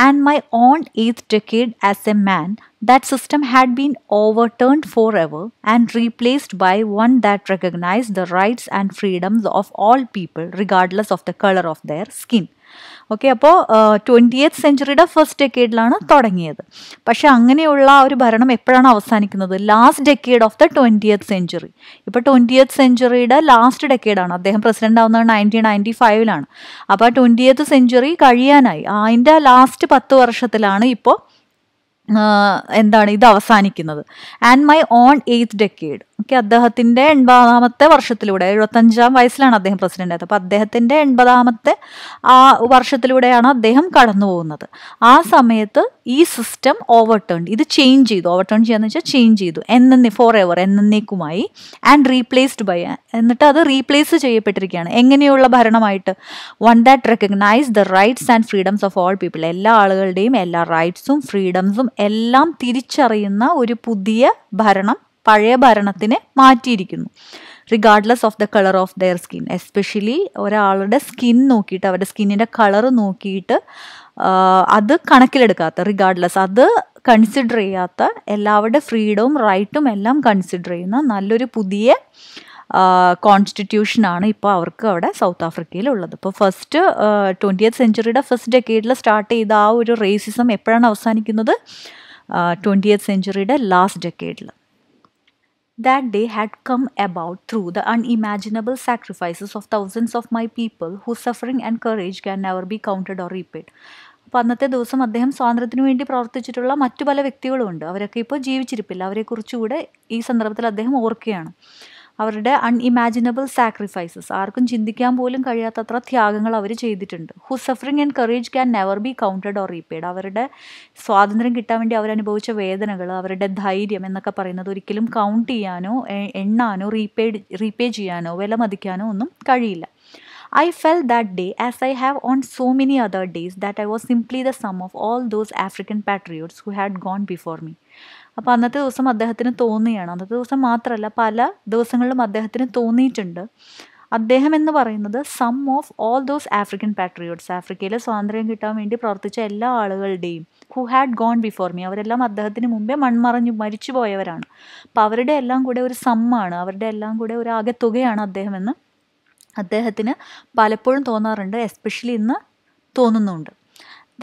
and my own 8th decade as a man, that system had been overturned forever and replaced by one that recognized the rights and freedoms of all people regardless of the color of their skin. Okay, അപ്പോൾ 20th സെഞ്ച്വറിയുടെ ഫസ്റ്റ് ഡെക്കേഡിലാണ് തുടങ്ങിയത്. പക്ഷെ അങ്ങനെയുള്ള ഒരു ഭരണം എപ്പോഴാണ് അവസാനിക്കുന്നത്? Last decade of the 20th century. ഇപ്പോൾ 20th സെഞ്ച്വറിയുടെ ലാസ്റ്റ് ഡെക്കേഡാണ്. അദ്ദേഹം പ്രസിഡന്റ് ആവുന്നത് 1995-ലാണ്. അപ്പോൾ 20th സെഞ്ച്വറി കഴിയാനായി. അതിൻ്റെ ലാസ്റ്റ് 10 വർഷത്തിലാണ് ഇപ്പോൾ എന്താണ് ഇത് അവസാനിക്കുന്നത്. And my own 8th decade. Okay, അദ്ദേഹത്തിൻ്റെ 80ാമത്തെ വർഷത്തിലൂടെ, 75-ാം വയസ്സിലാണ് അദ്ദേഹം പ്രസിഡന്റ് ആയത്. അപ്പോൾ അദ്ദേഹത്തിൻ്റെ 80ാമത്തെ ആ വർഷത്തിലൂടെയാണ് അദ്ദേഹം കടന്നു പോകുന്നത്. ആ സമയത്ത് ഈ സിസ്റ്റം ഓവർടേൺ, ഇത് ചേഞ്ച് ചെയ്തു. ഓവർടേൺ ചെയ്യാന്ന് വെച്ചാൽ ചേഞ്ച് ചെയ്തു, ഫോർ എവർ, എന്നേക്കുമായി. ആൻഡ് റീപ്ലേസ്ഡ് ബൈ, എന്നിട്ട് അത് റീപ്ലേസ് ചെയ്യപ്പെട്ടിരിക്കുകയാണ്. എങ്ങനെയുള്ള ഭരണമായിട്ട്? One that recognise the rights and freedoms of all people. എല്ലാ ആളുകളുടെയും എല്ലാ റൈറ്റ്സും ഫ്രീഡംസും എല്ലാം തിരിച്ചറിയുന്ന ഒരു പുതിയ ഭരണം പഴയ ഭരണത്തിനെ മാറ്റിയിരിക്കുന്നു. Regardless of the colour of their skin. Especially ഒരാളുടെ സ്കിൻ നോക്കിയിട്ട്, അവരുടെ സ്കിന്നിൻ്റെ കളർ നോക്കിയിട്ട് അത് കണക്കിലെടുക്കാത്ത, റിഗാർഡ്ലെസ്, അത് കൺസിഡർ ചെയ്യാത്ത, എല്ലാവരുടെ ഫ്രീഡവും റൈറ്റും എല്ലാം കൺസിഡർ ചെയ്യുന്ന നല്ലൊരു പുതിയ കോൺസ്റ്റിറ്റ്യൂഷനാണ് ഇപ്പോൾ അവർക്ക് അവിടെ സൗത്ത് ആഫ്രിക്കയിലുള്ളത്. ഇപ്പോൾ 20th centuryയുടെ ഫസ്റ്റ് ഡെക്കേഡിൽ സ്റ്റാർട്ട് ചെയ്ത ആ ഒരു റേസിസം എപ്പോഴാണ് അവസാനിക്കുന്നത്? 20th centuryയുടെ ലാസ്റ്റ് ഡെക്കേഡിൽ. That day had come about through the unimaginable sacrifices of thousands of my people, whose suffering and courage can never be counted or repaid. അപ്പോൾ അന്നത്തെ ദിവസം അദ്ദേഹം സ്വാതന്ത്ര്യത്തിന് വേണ്ടി പ്രവർത്തിച്ചിട്ടുള്ള മറ്റു പല വ്യക്തികളുമുണ്ട്. അവരൊക്കെ ഇപ്പോൾ ജീവിച്ചിരിപ്പില്ല. അവരെക്കുറിച്ചുകൂടെ ഈ സന്ദർഭത്തിൽ അദ്ദേഹം ഓർക്കുകയാണ്. അവരുടെ അൺഇമാജിനബിൾ സാക്രിഫൈസസ്, ആർക്കും ചിന്തിക്കാൻ പോലും കഴിയാത്തത്ര ത്യാഗങ്ങൾ അവർ ചെയ്തിട്ടുണ്ട്. Who suffering and courage can never be counted or repaid. അവരുടെ സ്വാതന്ത്ര്യം കിട്ടാൻ വേണ്ടി അവരനുഭവിച്ച വേദനകൾ, അവരുടെ ധൈര്യം എന്നൊക്കെ പറയുന്നത് ഒരിക്കലും കൗണ്ട് ചെയ്യാനോ എണ്ണാനോ റീപേ ചെയ്യാനോ വിലമതിക്കാനോ ഒന്നും കഴിയില്ല. I felt that day, as I have on so many other days, that I was simply the sum of all those African patriots who had gone before me. അപ്പോൾ അന്നത്തെ ദിവസം അദ്ദേഹത്തിന് തോന്നുകയാണ്, അന്നത്തെ ദിവസം മാത്രമല്ല പല ദിവസങ്ങളിലും അദ്ദേഹത്തിന് തോന്നിയിട്ടുണ്ട്, അദ്ദേഹം എന്ന് പറയുന്നത് some of all those African patriots, ആഫ്രിക്കയിലെ സ്വാതന്ത്ര്യം കിട്ടാൻ വേണ്ടി പ്രവർത്തിച്ച എല്ലാ ആളുകളുടെയും, who had gone before me, അവരെല്ലാം അദ്ദേഹത്തിന് മുമ്പേ മരിച്ചു പോയവരാണ്. അപ്പോൾ അവരുടെ എല്ലാം കൂടെ ഒരു സമ്മാണ്, അവരുടെ എല്ലാം കൂടെ ഒരു ആകെ തുകയാണ് അദ്ദേഹമെന്ന് അദ്ദേഹത്തിന് പലപ്പോഴും തോന്നാറുണ്ട്, എസ്പെഷ്യലി ഇന്ന് തോന്നുന്നുണ്ട്.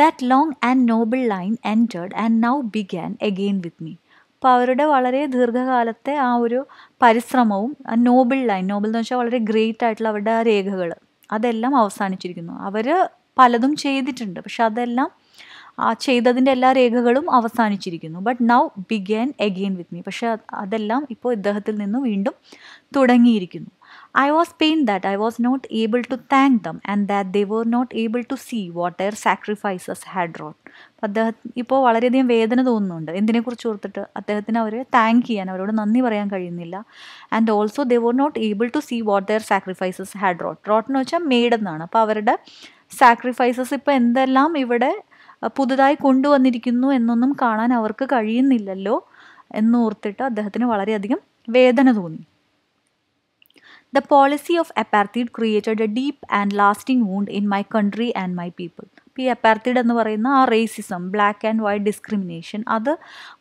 That long and Noble line entered and now began again with me. അപ്പോൾ അവരുടെ വളരെ ദീർഘകാലത്തെ ആ ഒരു പരിശ്രമവും നോബിൾ ലൈൻ, നോബിൾ എന്ന് വെച്ചാൽ വളരെ ഗ്രേറ്റ് ആയിട്ടുള്ള അവരുടെ ആ രേഖകൾ, അതെല്ലാം അവസാനിച്ചിരിക്കുന്നു. അവർ പലതും ചെയ്തിട്ടുണ്ട്, പക്ഷെ അതെല്ലാം ചെയ്തതിൻ്റെ എല്ലാ രേഖകളും അവസാനിച്ചിരിക്കുന്നു. But now began again with me, പക്ഷെ അതെല്ലാം ഇപ്പോൾ ഇദ്ദേഹത്തിൽ നിന്ന് വീണ്ടും തുടങ്ങിയിരിക്കുന്നു. I was pained that I was not able to thank them and that they were not able to see what their sacrifices had wrought. അദ്ദേഹം ഇപ്പോൾ വളരെയധികം വേദന തോന്നുന്നുണ്ട്. എന്തിനെക്കുറിച്ച് ഓർത്തിട്ട്? അദ്ദേഹത്തിന് അവരെ താങ്ക് ചെയ്യാൻ, അവരോട് നന്ദി പറയാൻ കഴിയുന്നില്ല. And also they were not able to see what their sacrifices had wrought. Wrought എന്ന് വെച്ചാൽ മെയ്ഡ് എന്നാണ്. അപ്പോൾ അവരുടെ സാക്രിഫൈസസ് ഇപ്പോൾ എന്തെല്ലാം ഇവിടെ പുതുതായി കൊണ്ടുവന്നിരിക്കുന്നു എന്നൊന്നും കാണാൻ അവർക്ക് കഴിയുന്നില്ലല്ലോ എന്നോർത്തിട്ട് അദ്ദേഹത്തിന് വളരെയധികം വേദന തോന്നി. The policy of apartheid created a deep and lasting wound in my country and my people. ഈ അപ്പാർത്തൈഡ് എന്ന് പറയുന്ന ആ racism, black and white discrimination, അത്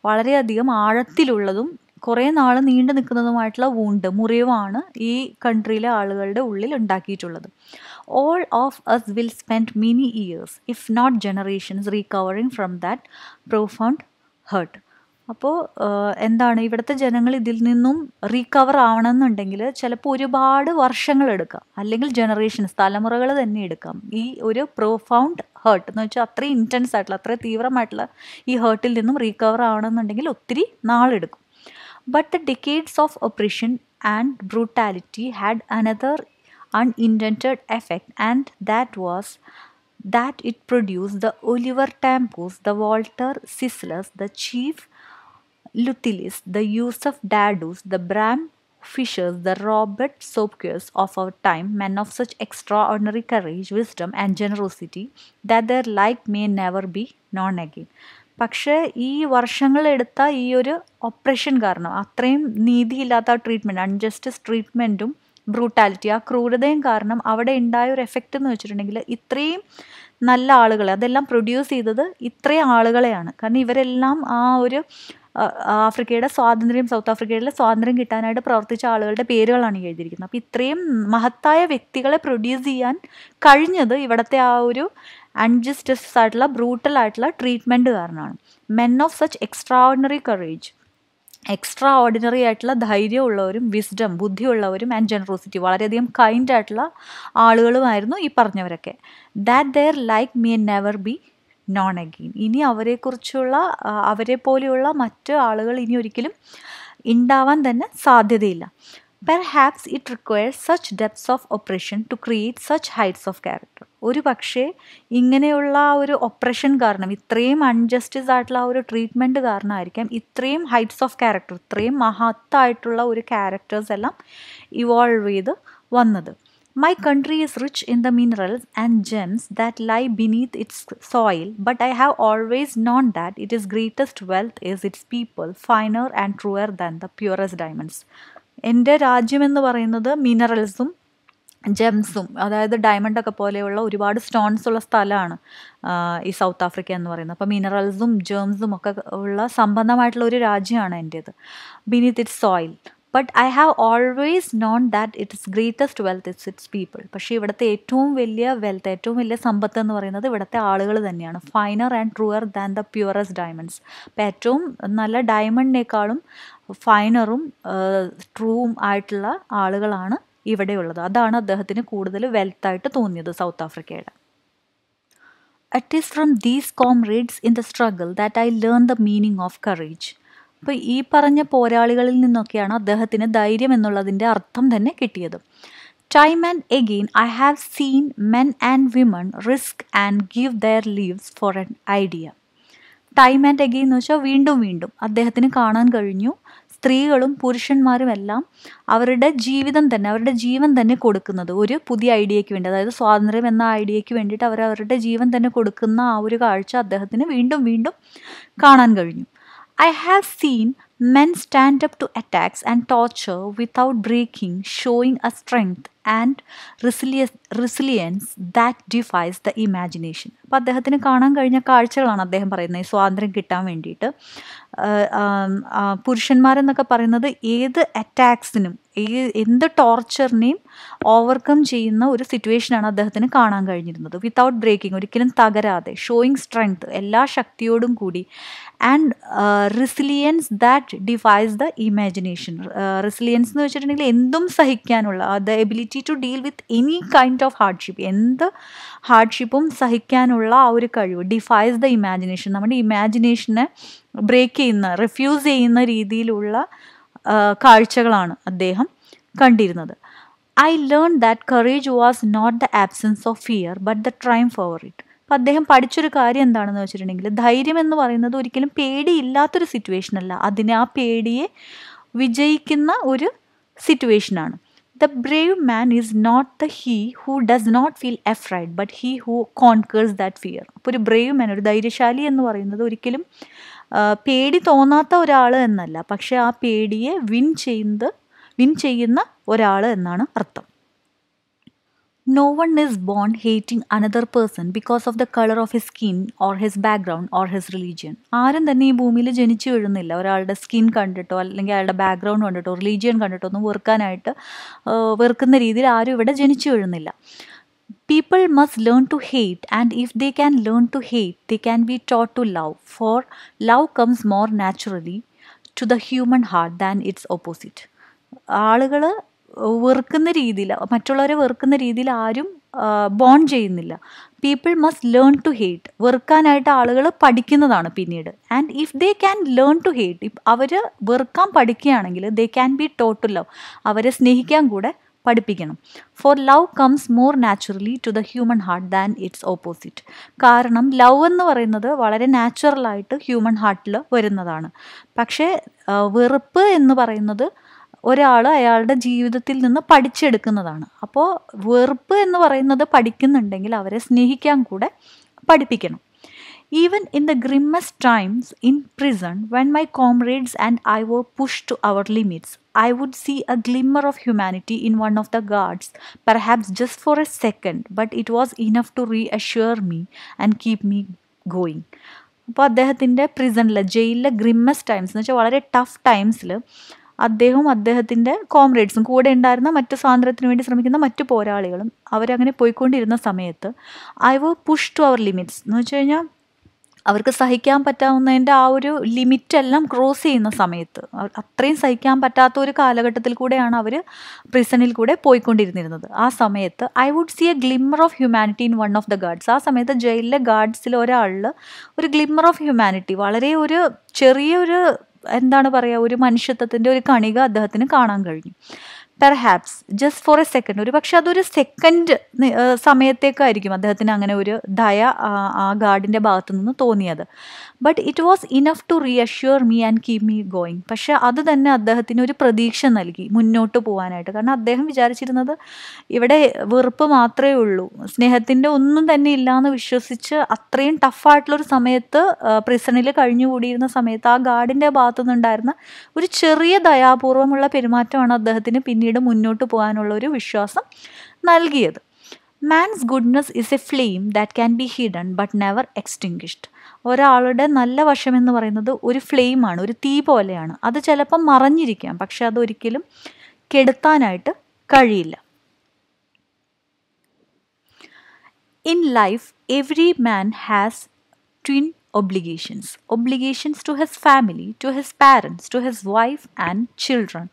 വളരെയധികം ആഴത്തിലുള്ളതും കുറേ നാൾ നീണ്ടു നിൽക്കുന്നതുമായിട്ടുള്ള മുറിവാണ് ഈ കൺട്രിയിലെ ആളുകളുടെ ഉള്ളിൽ ഉണ്ടാക്കിയിട്ടുള്ളത്. All of us will spend many years, if not generations, recovering from that profound hurt. അപ്പോൾ എന്താണ്, ഇവിടുത്തെ ജനങ്ങൾ ഇതിൽ നിന്നും റീകവർ ആവണമെന്നുണ്ടെങ്കിൽ ചിലപ്പോൾ ഒരുപാട് വർഷങ്ങളെടുക്കാം, അല്ലെങ്കിൽ ജനറേഷൻസ്, തലമുറകൾ തന്നെ എടുക്കാം. ഈ ഒരു പ്രൊഫൗണ്ട് ഹേർട്ട് എന്ന് വെച്ചാൽ അത്രയും ഇൻറ്റൻസ് ആയിട്ടുള്ള, അത്രയും തീവ്രമായിട്ടുള്ള ഈ ഹേർട്ടിൽ നിന്നും റീകവർ ആവണമെന്നുണ്ടെങ്കിൽ ഒത്തിരി നാളെടുക്കും. But the decades of oppression and brutality had another unintended effect, and that was that it produced the Oliver Tampos, the Walter Sislers, the Chief Lutilis, the Yusuf Dadus, the Bram Fishers, the Robert Sobkers of our time, men of such extraordinary courage, wisdom and generosity that their like may never be known again. പക്ഷേ ഈ വർഷങ്ങളെടുത്ത ഈ ഒരു ഒപ്രഷൻ കാരണം, അത്രയും നീതിയില്ലാത്ത ട്രീറ്റ്മെൻറ്റ്, അൺജസ്റ്റിസ് ട്രീറ്റ്മെൻറ്റും ബ്രൂട്ടാലിറ്റി, ആ ക്രൂരതയും കാരണം അവിടെ ഉണ്ടായ ഒരു എഫക്റ്റ് എന്ന് വെച്ചിട്ടുണ്ടെങ്കിൽ ഇത്രയും നല്ല ആളുകളെ, അതെല്ലാം പ്രൊഡ്യൂസ് ചെയ്തത് ഇത്രയും ആളുകളെയാണ്. കാരണം ഇവരെല്ലാം ആ ഒരു ആഫ്രിക്കയുടെ സ്വാതന്ത്ര്യം, സൗത്ത് ആഫ്രിക്കയിലെ സ്വാതന്ത്ര്യം കിട്ടാനായിട്ട് പ്രവർത്തിച്ച ആളുകളുടെ പേരുകളാണ് ഈ എഴുതിയിരിക്കുന്നത്. അപ്പോൾ ഇത്രയും മഹത്തായ വ്യക്തികളെ പ്രൊഡ്യൂസ് ചെയ്യാൻ കഴിഞ്ഞത് ഇവിടുത്തെ ആ ഒരു അൺജസ്റ്റിസ് ആയിട്ടുള്ള ബ്രൂട്ടൽ ആയിട്ടുള്ള ട്രീറ്റ്മെൻറ്റ് കാരണമാണ്. Men of such extraordinary extraordinary ആയിട്ടുള്ള ധൈര്യമുള്ളവരും വിസ്ഡം, ബുദ്ധിയുള്ളവരും ആൻഡ് ജനറോസിറ്റി, വളരെയധികം കൈൻഡ് ആയിട്ടുള്ള ആളുകളുമായിരുന്നു ഈ പറഞ്ഞവരൊക്കെ. That their like may never be known again. ഇനി അവരെക്കുറിച്ചുള്ള അവരെ പോലെയുള്ള മറ്റ് ആളുകൾ ഇനി ഒരിക്കലും ഉണ്ടാവാൻ തന്നെ സാധ്യതയില്ല. Perhaps it requires such depths of oppression to create such heights of character. ഒരു പക്ഷേ ഇങ്ങനെയുള്ള ഒരു ഒപ്രഷൻ കാരണം, ഇത്രയും അൺജസ്റ്റിസ് ആയിട്ടുള്ള ഒരു ട്രീറ്റ്മെൻറ്റ് കാരണമായിരിക്കാം ഇത്രയും ഹൈറ്റ്സ് ഓഫ് ക്യാരക്ടർ, ഇത്രയും മഹത്തായിട്ടുള്ള ഒരു ക്യാരക്ടേഴ്സ് എല്ലാം ഇവോൾവ് ചെയ്ത് വന്നത്. My country is rich in the minerals and gems that lie beneath its soil, but I have always known that its greatest wealth is its people, finer and truer than the purest diamonds. എൻ്റെ രാജ്യം എന്ന് പറയുന്നത് മിനറൽസും ജെംസും, അതായത് ഡയമണ്ടൊക്കെ പോലെയുള്ള ഒരുപാട് സ്റ്റോൺസ് ഉള്ള സ്ഥലമാണ് ഈ സൗത്ത് ആഫ്രിക്ക എന്ന് പറയുന്നത്. അപ്പോൾ മിനറൽസും ജെംസും ഒക്കെ ഉള്ള സമ്പന്നമായിട്ടുള്ള ഒരു രാജ്യമാണ് എൻ്റേത്. Beneath it's soil, but I have always non that it's greatest wealth it's it's people. പക്ഷേ ഇവിടുത്തെ ഏറ്റവും വലിയ വെൽത്ത്, ഏറ്റവും വലിയ സമ്പത്ത് എന്ന് പറയുന്നത് ഇവിടുത്തെ ആളുകൾ തന്നെയാണ്. Finer and truer than the purest diamonds. അപ്പോൾ ഏറ്റവും നല്ല ഡയമണ്ടിനേക്കാളും ഫൈനറും ട്രൂവും ആയിട്ടുള്ള ആളുകളാണ് ഇവിടെയുള്ളത്. അതാണ് അദ്ദേഹത്തിന് കൂടുതൽ വെൽത്തായിട്ട് തോന്നിയത് സൗത്ത് ആഫ്രിക്കയുടെ. It is from these comrades in the struggle that I learn the meaning of courage. അപ്പോൾ ഈ പറഞ്ഞ പോരാളികളിൽ നിന്നൊക്കെയാണ് അദ്ദേഹത്തിന് ധൈര്യം എന്നുള്ളതിൻ്റെ അർത്ഥം തന്നെ കിട്ടിയത്. Time and again I have seen men and women risk and give their lives for an idea. Time and again എന്ന് വെച്ചാൽ വീണ്ടും വീണ്ടും അദ്ദേഹത്തിന് കാണാൻ കഴിഞ്ഞു സ്ത്രീകളും പുരുഷന്മാരും എല്ലാം അവരുടെ ജീവിതം തന്നെ, അവരുടെ ജീവൻ തന്നെ കൊടുക്കുന്നത് ഒരു പുതിയ ഐഡിയയ്ക്ക് വേണ്ടി, അതായത് സ്വാതന്ത്ര്യം എന്ന ഐഡിയയ്ക്ക് വേണ്ടിയിട്ട് അവരവരുടെ ജീവൻ തന്നെ കൊടുക്കുന്ന ആ ഒരു കാഴ്ച അദ്ദേഹത്തിന് വീണ്ടും വീണ്ടും കാണാൻ കഴിഞ്ഞു. I have seen men stand up to attacks and torture without breaking, showing a strength and resilience that defies the imagination. അപ്പോൾ അദ്ദേഹത്തിന് കാണാൻ കഴിഞ്ഞ കാഴ്ചകളാണ് അദ്ദേഹം പറയുന്നത്. ഈ സ്വാതന്ത്ര്യം കിട്ടാൻ വേണ്ടിയിട്ട് പുരുഷന്മാരെന്നൊക്കെ പറയുന്നത് ഏത് അറ്റാക്സിനും എന്ത് ടോർച്ചറിനെയും ഓവർകം ചെയ്യുന്ന ഒരു സിറ്റുവേഷനാണ് അദ്ദേഹത്തിന് കാണാൻ കഴിഞ്ഞിരുന്നത്. വിത്തൗട്ട് ബ്രേക്കിംഗ്, ഒരിക്കലും തകരാതെ, ഷോയിങ് സ്ട്രെങ്ത്, എല്ലാ ശക്തിയോടും കൂടി, and resilience that defies the imagination. Resilience എന്ന് വെച്ചിട്ടുണ്ടെങ്കിൽ എന്തും സഹിക്കാനുള്ള, the ability to deal with any kind of hardship, എന്ത് ഹാർഡ്ഷിപ്പും സഹിക്കാനുള്ള ആ ഒരു കഴിവ്. ഡിഫൈസ് ദ ഇമാജിനേഷൻ, നമ്മുടെ ഇമാജിനേഷനെ ബ്രേക്ക് ചെയ്യുന്ന, റിഫ്യൂസ് ചെയ്യുന്ന രീതിയിലുള്ള കാഴ്ചകളാണ് അദ്ദേഹം കണ്ടിരുന്നത്. I learn that courage was not the absence of fear but the triumph over it. അപ്പം അദ്ദേഹം പഠിച്ചൊരു കാര്യം എന്താണെന്ന് വെച്ചിട്ടുണ്ടെങ്കിൽ ധൈര്യം എന്ന് പറയുന്നത് ഒരിക്കലും പേടിയില്ലാത്തൊരു സിറ്റുവേഷനല്ല, അതിനെ ആ പേടിയെ വിജയിക്കുന്ന ഒരു സിറ്റുവേഷനാണ്. The brave man is not the he who does not feel afraid but he who conquers that fear. അപ്പോൾ ഒരു ബ്രേവ് മാൻ, ഒരു ധൈര്യശാലി എന്ന് പറയുന്നത് ഒരിക്കലും പേടി തോന്നാത്ത ഒരാൾ എന്നല്ല, പക്ഷെ ആ പേടിയെ വിൻ ചെയ്യുന്ന ഒരാൾ എന്നാണ് അർത്ഥം. No one is born hating another person because of the color of his skin or his background or his religion. ആരും തന്നെ ഈ ഭൂമിയിൽ ജനിച്ചു വീഴുന്നില്ല ഒരാളുടെ സ്കിൻ കണ്ടിട്ടോ അല്ലെങ്കിൽ അയാളുടെ ബാക്ക്ഗ്രൗണ്ട് കണ്ടിട്ടോ റിലീജിയൻ കണ്ടിട്ടോ ഒന്നും വെറുക്കുന്ന രീതിയിൽ ആരും ഇവിടെ ജനിച്ചു വീഴുന്നില്ല. People must learn to hate, and if they can learn to hate, they can be taught to love, for love comes more naturally to the human heart than its opposite. ആളുകൾ വെറുക്കുന്ന രീതിയിൽ, മറ്റുള്ളവരെ വെറുക്കുന്ന രീതിയിൽ ആരും ബോൺ ചെയ്യുന്നില്ല. People must learn to hate. വെറുക്കാനായിട്ട് ആളുകൾ പഠിക്കുന്നതാണ് പിന്നീട്. And if they can learn to hate, അവർ വെറുക്കാൻ പഠിക്കുകയാണെങ്കിൽ they can be taught to love, അവരെ സ്നേഹിക്കാൻ കൂടെ പഠിപ്പിക്കണം. For love comes more naturally to the human heart than its opposite. കാരണം ലവ് എന്ന് പറയുന്നത് വളരെ നാച്ചുറലായിട്ട് ഹ്യൂമൻ ഹാർട്ടിൽ വരുന്നതാണ്. പക്ഷേ വെറുപ്പ് എന്ന് പറയുന്നത് ഒരാൾ അയാളുടെ ജീവിതത്തിൽ നിന്ന് പഠിച്ചെടുക്കുന്നതാണ്. അപ്പോൾ വെറുപ്പ് എന്ന് പറയുന്നത് പഠിക്കുന്നുണ്ടെങ്കിൽ അവരെ സ്നേഹിക്കാൻ കൂടെ പഠിപ്പിക്കണം. Even in the grimmest times in prison, when my comrades and I were pushed to our limits, I would see a glimmer of humanity in one of the guards, perhaps just for a second, but it was enough to reassure me and keep me going. അപ്പോൾ അദ്ദേഹത്തിൻ്റെ ജയിലിലെ ഗ്രിമ്മസ്റ്റ് ടൈംസ് എന്ന് വെച്ചാൽ വളരെ ടഫ് ടൈംസിൽ അദ്ദേഹവും അദ്ദേഹത്തിൻ്റെ കോമ്രേഡ്സും കൂടെ ഉണ്ടായിരുന്ന മറ്റു സ്വാതന്ത്ര്യത്തിന് വേണ്ടി ശ്രമിക്കുന്ന മറ്റു പോരാളികളും അവരങ്ങനെ പോയിക്കൊണ്ടിരുന്ന സമയത്ത് I were push to our limits എന്ന് വെച്ച് കഴിഞ്ഞാൽ അവർക്ക് സഹിക്കാൻ പറ്റാവുന്നതിൻ്റെ ആ ഒരു ലിമിറ്റെല്ലാം ക്രോസ് ചെയ്യുന്ന സമയത്ത്, അത്രയും സഹിക്കാൻ പറ്റാത്ത ഒരു കാലഘട്ടത്തിൽ കൂടെയാണ് അവർ പ്രിസണിൽ കൂടെ പോയിക്കൊണ്ടിരുന്നിരുന്നത്. ആ സമയത്ത് I would see a glimmer of humanity in one of the guards. ആ സമയത്ത് ജയിലിലെ ഗാർഡ്സിൽ ഒരാളിൽ ഒരു ഗ്ലിമ്മർ ഓഫ് ഹ്യൂമാനിറ്റി, വളരെ ഒരു ചെറിയൊരു എന്താണ് പറയുക, ഒരു മനുഷ്യത്വത്തിൻ്റെ ഒരു കണിക അദ്ദേഹത്തിന് കാണാൻ കഴിഞ്ഞു. Perhaps just for A second, ഒരു പക്ഷെ അതൊരു സെക്കൻഡ് സമയത്തേക്കായിരിക്കും അദ്ദേഹത്തിന് അങ്ങനെ ഒരു ദയ ആ ഗാർഡിൻ്റെ ഭാഗത്തു നിന്ന് തോന്നിയത്. But it was enough to reassure me and keep me going. പക്ഷെ അത് തന്നെ അദ്ദേഹത്തിന് ഒരു പ്രതീക്ഷ നൽകി മുന്നോട്ട് പോകാനായിട്ട്. കാരണം അദ്ദേഹം വിചാരിച്ചിരുന്നത് ഇവിടെ വെറുപ്പ് മാത്രമേ ഉള്ളൂ, സ്നേഹത്തിൻ്റെ ഒന്നും തന്നെ ഇല്ലയെന്ന് വിശ്വസിച്ച് അത്രയും ടഫായിട്ടുള്ളൊരു സമയത്ത് പ്രിസണിൽ കഴിഞ്ഞുകൂടിയിരുന്ന സമയത്ത് ആ ഗാർഡിൻ്റെ ഭാഗത്തു നിന്നുണ്ടായിരുന്ന ഒരു ചെറിയ ദയാപൂർവമുള്ള പെരുമാറ്റമാണ് അദ്ദേഹത്തിന് പിന്നീട് മുന്നോട്ട് പോകാനുള്ള ഒരു വിശ്വാസം നൽകിയത്. Man's goodness is a flame that can be hidden but never extinguished. ഒരാളുടെ നല്ല വശം എന്ന് പറയുന്നത് ഒരു ഫ്ലെയിമാണ്, ഒരു തീ പോലെയാണ്. അത് ചിലപ്പം മറഞ്ഞിരിക്കാം, പക്ഷെ അതൊരിക്കലും കെടുത്താനായിട്ട് കഴിയില്ല. In life every man has twin obligations to his family, to his parents, to his wife and children,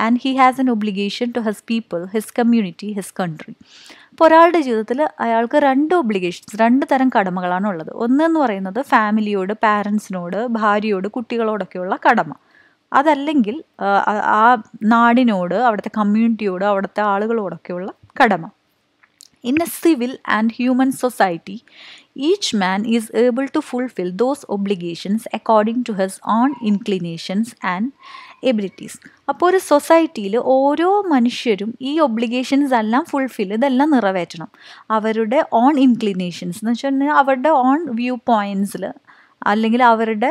and he has an obligation to his people, his community, his country. അപ്പോൾ ഒരാളുടെ ജീവിതത്തിൽ അയാൾക്ക് രണ്ട് തരം കടമകളാണ് ഉള്ളത്. ഒന്നെന്ന് പറയുന്നത് ഫാമിലിയോട്, പാരൻസിനോട്, ഭാര്യയോട്, കുട്ടികളോടൊക്കെയുള്ള കടമ. അതല്ലെങ്കിൽ ആ നാടിനോട്, അവിടുത്തെ കമ്മ്യൂണിറ്റിയോട്, അവിടുത്തെ ആളുകളോടൊക്കെയുള്ള കടമ. In a civil and human society, each man is able to fulfill those obligations according to his own inclinations and abilities. അപ്പോൾ ഒരു സൊസൈറ്റിയിൽ ഓരോ മനുഷ്യരും ഈ ഒബ്ലിഗേഷൻസ് എല്ലാം ഇതെല്ലാം നിറവേറ്റണം. അവരുടെ ഓൺ ഇൻക്ലിനേഷൻസ് എന്ന് വെച്ചാൽ അവരുടെ ഓൺ വ്യൂ പോയിൻറ്റ്സിൽ, അല്ലെങ്കിൽ അവരുടെ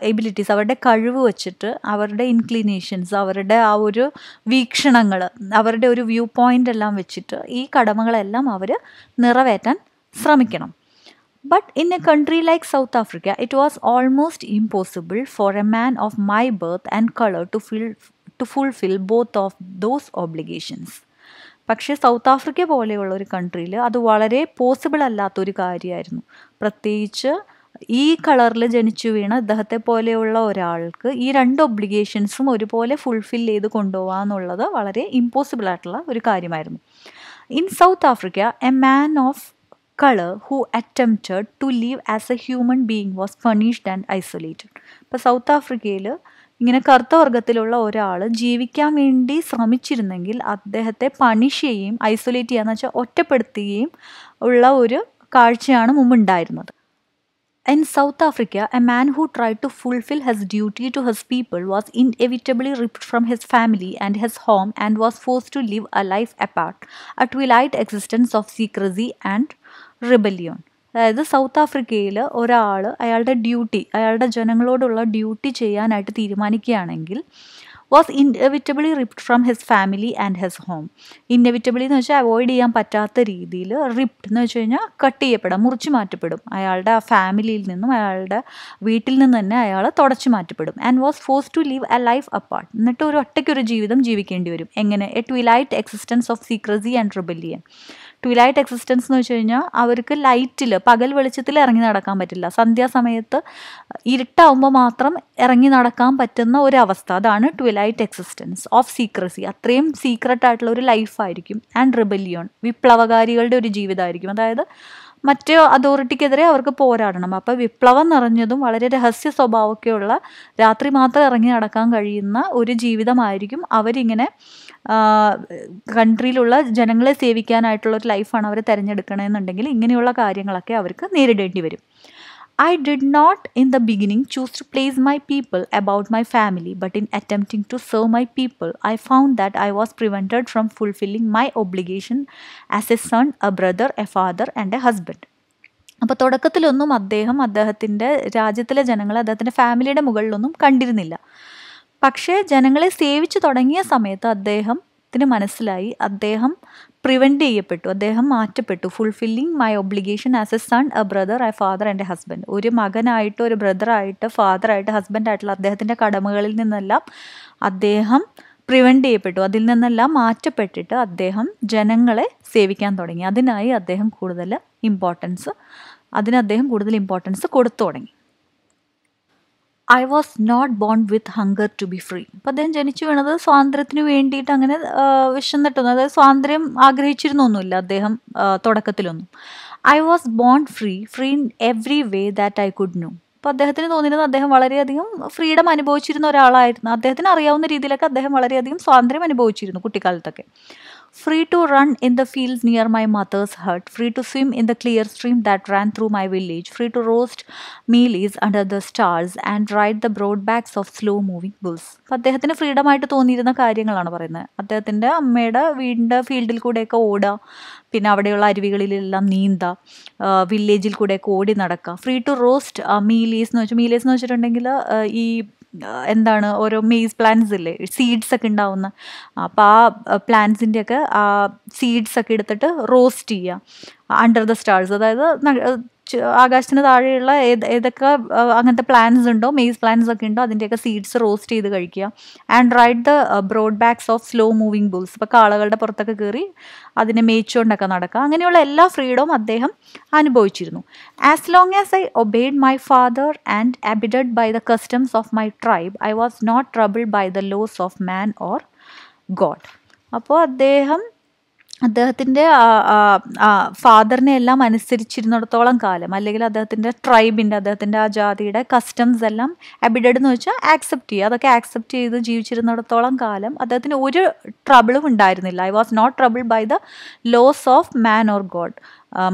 എബിലിറ്റീസ്, അവരുടെ കഴിവ് വച്ചിട്ട്, അവരുടെ ഇൻക്ലിനേഷൻസ്, അവരുടെ ആ ഒരു വീക്ഷണങ്ങൾ, അവരുടെ ഒരു വ്യൂ പോയിൻ്റ് എല്ലാം വെച്ചിട്ട് ഈ കടമകളെല്ലാം അവർ നിറവേറ്റാൻ ശ്രമിക്കണം. But in a country like South Africa, it was almost impossible for a man of my birth and color to fulfill both of those obligations. പക്ഷേ സൗത്ത് ആഫ്രിക്ക പോലെയുള്ള ഒരു കൺട്രിയിൽ അത് വളരെ പോസിബിൾ അല്ലാത്തൊരു കാര്യമായിരുന്നു. പ്രത്യേകിച്ച് ഈ കളറിൽ ജനിച്ചു വീണ ഇദ്ദേഹത്തെ പോലെയുള്ള ഒരാൾക്ക് ഈ രണ്ട് ഒബ്ലിഗേഷൻസും ഒരുപോലെ ഫുൾഫിൽ ചെയ്ത് കൊണ്ടുപോകുക എന്നുള്ളത് വളരെ ഇമ്പോസിബിൾ ആയിട്ടുള്ള ഒരു കാര്യമായിരുന്നു. In south Africa a man of color who attempted to live as a human being was punished and isolated. ഇപ്പോൾ സൗത്ത് ആഫ്രിക്കയിൽ ഇങ്ങനെ കറുത്ത വർഗത്തിലുള്ള ഒരാൾ ജീവിക്കാൻ വേണ്ടി ശ്രമിച്ചിരുന്നെങ്കിൽ അദ്ദേഹത്തെ പണിഷ് ചെയ്യുകയും ഐസൊലേറ്റ് ചെയ്യാന്ന് വെച്ചാൽ ഒറ്റപ്പെടുത്തുകയും ഉള്ള ഒരു കാഴ്ചയാണ് മുമ്പുണ്ടായിരുന്നത്. In South Africa, a man who tried to fulfill his duty to his people was inevitably ripped from his family and his home and was forced to live a life apart, a twilight existence of secrecy and rebellion. അതായത് സൗത്ത് ആഫ്രിക്കയിൽ ഒരാൾ അയാളുടെ ജനങ്ങളോടുള്ള ഡ്യൂട്ടി ചെയ്യാനായിട്ട് തീരുമാനിക്കുകയാണെങ്കിൽ was inevitably ripped from his family and his home. Inevitably എന്ന് വെച്ചാൽ അവോയ്ഡ് ചെയ്യാൻ പറ്റാത്ത രീതിയിൽ, റിപ്ഡ് എന്ന് വെച്ച് കഴിഞ്ഞാൽ കട്ട് ചെയ്യപ്പെടാം, മുറിച്ച് മാറ്റപ്പെടും. അയാളുടെ ആ ഫാമിലിയിൽ നിന്നും അയാളുടെ വീട്ടിൽ നിന്ന് തന്നെ അയാൾ തുടച്ചു മാറ്റപ്പെടും. And was forced to leave a life apart. എന്നിട്ട് ഒരു ഒറ്റയ്ക്കൊരു ജീവിതം ജീവിക്കേണ്ടി വരും. എങ്ങനെ? A twilight existence of secrecy and rebellion. Twilight existence എന്ന് വെച്ച് കഴിഞ്ഞാൽ അവർക്ക് ലൈറ്റിൽ, പകൽ വെളിച്ചത്തിൽ ഇറങ്ങി നടക്കാൻ പറ്റില്ല. സന്ധ്യാസമയത്ത് ഇരുട്ടാവുമ്പോൾ മാത്രം ഇറങ്ങി നടക്കാൻ പറ്റുന്ന ഒരവസ്ഥ, അതാണ് ട്വിലൈറ്റ് എക്സിസ്റ്റൻസ് ഓഫ് സീക്രസി. അത്രയും സീക്രട്ടായിട്ടുള്ള ഒരു ലൈഫായിരിക്കും. ആൻഡ് റിബല്ലിയോൺ, വിപ്ലവകാരികളുടെ ഒരു ജീവിതമായിരിക്കും. അതായത് മറ്റേ അതോറിറ്റിക്കെതിരെ അവർക്ക് പോരാടണം. അപ്പോൾ വിപ്ലവം നിറഞ്ഞതും വളരെ രഹസ്യ സ്വഭാവമൊക്കെയുള്ള, രാത്രി മാത്രം ഇറങ്ങി നടക്കാൻ കഴിയുന്ന ഒരു ജീവിതമായിരിക്കും അവരിങ്ങനെ കൺട്രിയിലുള്ള ജനങ്ങളെ സേവിക്കാനായിട്ടുള്ള ഒരു ലൈഫാണ് അവർ തിരഞ്ഞെടുക്കണമെന്നുണ്ടെങ്കിൽ ഇങ്ങനെയുള്ള കാര്യങ്ങളൊക്കെ അവർക്ക് നേരിടേണ്ടി വരും. I did not in the beginning choose to place my people about my family, but in attempting to serve my people, I found that I was prevented from fulfilling my obligation as a son, a brother, a father and a husband. അപ്പോൾ തുടക്കത്തിലൊന്നും അദ്ദേഹത്തിൻ്റെ രാജ്യത്തിലെ ജനങ്ങളെ അദ്ദേഹത്തിൻ്റെ ഫാമിലിയുടെ മുകളിലൊന്നും കണ്ടിരുന്നില്ല. പക്ഷേ ജനങ്ങളെ സേവിച്ചു തുടങ്ങിയ സമയത്ത് അദ്ദേഹത്തിന് മനസ്സിലായി അദ്ദേഹം പ്രിവെൻറ്റ് ചെയ്യപ്പെട്ടു, അദ്ദേഹം മാറ്റപ്പെട്ടു. Fulfilling my obligation as a son, a brother, a father and a husband. ഒരു മകനായിട്ട്, ഒരു ബ്രദറായിട്ട്, ഫാദറായിട്ട്, ഹസ്ബൻഡായിട്ടുള്ള അദ്ദേഹത്തിൻ്റെ കടമകളിൽ നിന്നെല്ലാം അദ്ദേഹം പ്രിവെൻറ്റ് ചെയ്യപ്പെട്ടു. അതിൽ നിന്നെല്ലാം മാറ്റപ്പെട്ടിട്ട് അദ്ദേഹം ജനങ്ങളെ സേവിക്കാൻ തുടങ്ങി. അതിനായി അദ്ദേഹം കൂടുതൽ ഇമ്പോർട്ടൻസ് കൊടുത്തു തുടങ്ങി. I was not born with hunger to be free. അപ്പം അദ്ദേഹം ജനിച്ചു വീണത് സ്വാതന്ത്ര്യത്തിന് വേണ്ടിയിട്ട് അങ്ങനെ വിശന്നിട്ടൊന്നും, അതായത് സ്വാതന്ത്ര്യം ആഗ്രഹിച്ചിരുന്നൊന്നുമില്ല അദ്ദേഹം തുടക്കത്തിലൊന്നും. I was born free in every way that I could know. അപ്പോൾ അദ്ദേഹത്തിന് തോന്നിയിരുന്നത് അദ്ദേഹം വളരെയധികം ഫ്രീഡം അനുഭവിച്ചിരുന്ന ഒരാളായിരുന്നു. അദ്ദേഹത്തിന് അറിയാവുന്ന രീതിയിലൊക്കെ അദ്ദേഹം വളരെയധികം സ്വാതന്ത്ര്യം അനുഭവിച്ചിരുന്നു കുട്ടിക്കാലത്തൊക്കെ. Free to run in the fields near my mother's hut, free to swim in the clear stream that ran through my village, free to roast mealies under the stars and ride the broad backs of slow moving bulls. അപ്പം അദ്ദേഹത്തിന് ഫ്രീഡമായിട്ട് തോന്നിയിരുന്ന കാര്യങ്ങളാണ് പറയുന്നത്. അദ്ദേഹത്തിൻ്റെ അമ്മയുടെ വീടിൻ്റെ ഫീൽഡിൽ കൂടെയൊക്കെ ഓടുക, പിന്നെ അവിടെയുള്ള അരുവികളിലെല്ലാം നീന്തുക, വില്ലേജിൽ കൂടെയൊക്കെ ഓടി നടക്കുക. ഫ്രീ ടു റോസ്റ്റ് മീലീസ് എന്ന് വെച്ചിട്ടുണ്ടെങ്കിൽ ഈ എന്താണ് ഓരോ മെയ്സ് പ്ലാന്റ്സ് ഇല്ലേ, സീഡ്സ് ഒക്കെ ഉണ്ടാവുന്ന, അപ്പോൾ ആ പ്ലാന്റ്സിൻ്റെയൊക്കെ ആ സീഡ്സ് ഒക്കെ എടുത്തിട്ട് റോസ്റ്റ് ചെയ്യുക അണ്ടർ ദ സ്റ്റാർസ്, അതായത് ആകാശത്തിന് താഴെയുള്ള ഏതൊക്കെ അങ്ങനത്തെ പ്ലാന്റ്സ് ഉണ്ടോ, മെയ്സ് പ്ലാന്റ്സ് ഒക്കെ ഉണ്ടോ, അതിൻ്റെയൊക്കെ സീഡ്സ് റോസ്റ്റ് ചെയ്ത് കഴിക്കുക. And ride the broad backs of slow moving bulls, ഇപ്പോൾ കാളകളുടെ പുറത്തൊക്കെ കയറി അതിനെ മേയിച്ചുകൊണ്ടൊക്കെ നടക്കുക. അങ്ങനെയുള്ള എല്ലാ ഫ്രീഡവും അദ്ദേഹം അനുഭവിച്ചിരുന്നു. As long as I obeyed my father and abided by the customs of my tribe, I was not troubled by the laws of man or God. അപ്പോൾ അദ്ദേഹത്തിൻ്റെ ഫാദറിനെ എല്ലാം അനുസരിച്ചിരുന്നിടത്തോളം കാലം, അല്ലെങ്കിൽ അദ്ദേഹത്തിൻ്റെ ആ ജാതിയുടെ കസ്റ്റംസ് എല്ലാം അബിഡഡ് എന്ന് വെച്ചാൽ ആക്സെപ്റ്റ് ചെയ്യുക, അതൊക്കെ ആക്സെപ്റ്റ് ചെയ്ത് ജീവിച്ചിരുന്നിടത്തോളം കാലം അദ്ദേഹത്തിന് ഒരു ട്രബിളും ഉണ്ടായിരുന്നില്ല. I was not trouble by the laws of man or God.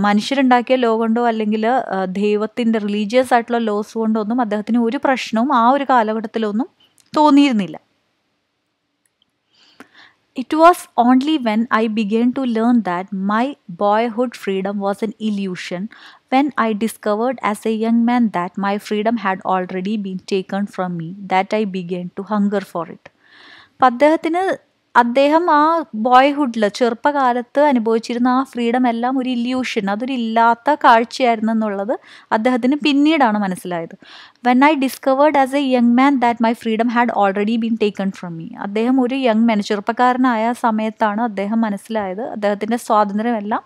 മനുഷ്യരുണ്ടാക്കിയ ലോ കൊണ്ടോ അല്ലെങ്കിൽ ദൈവത്തിൻ്റെ റിലീജിയസ് ആയിട്ടുള്ള ലോസ് കൊണ്ടോ ഒന്നും അദ്ദേഹത്തിന് ഒരു പ്രശ്നവും ആ ഒരു കാലഘട്ടത്തിലൊന്നും തോന്നിയിരുന്നില്ല. It was only when I began to learn that my boyhood freedom was an illusion, when I discovered as a young man that my freedom had already been taken from me, that I began to hunger for it. അപ്പം അദ്ദേഹം ആ ബോയ്ഹുഡിൽ ചെറുപ്പകാലത്ത് അനുഭവിച്ചിരുന്ന ആ ഫ്രീഡം എല്ലാം ഒരു ഇല്യൂഷൻ, അതൊരു ഇല്ലാത്ത കാഴ്ചയായിരുന്നു എന്നുള്ളത് അദ്ദേഹത്തിന് പിന്നീടാണ് മനസ്സിലായത്. When I discovered as A young man that my freedom had already been taken from me. അദ്ദേഹം ഒരു യങ് മാൻ, ചെറുപ്പക്കാരനായ സമയത്താണ് അദ്ദേഹം മനസ്സിലായത് അദ്ദേഹത്തിൻ്റെ സ്വാതന്ത്ര്യമെല്ലാം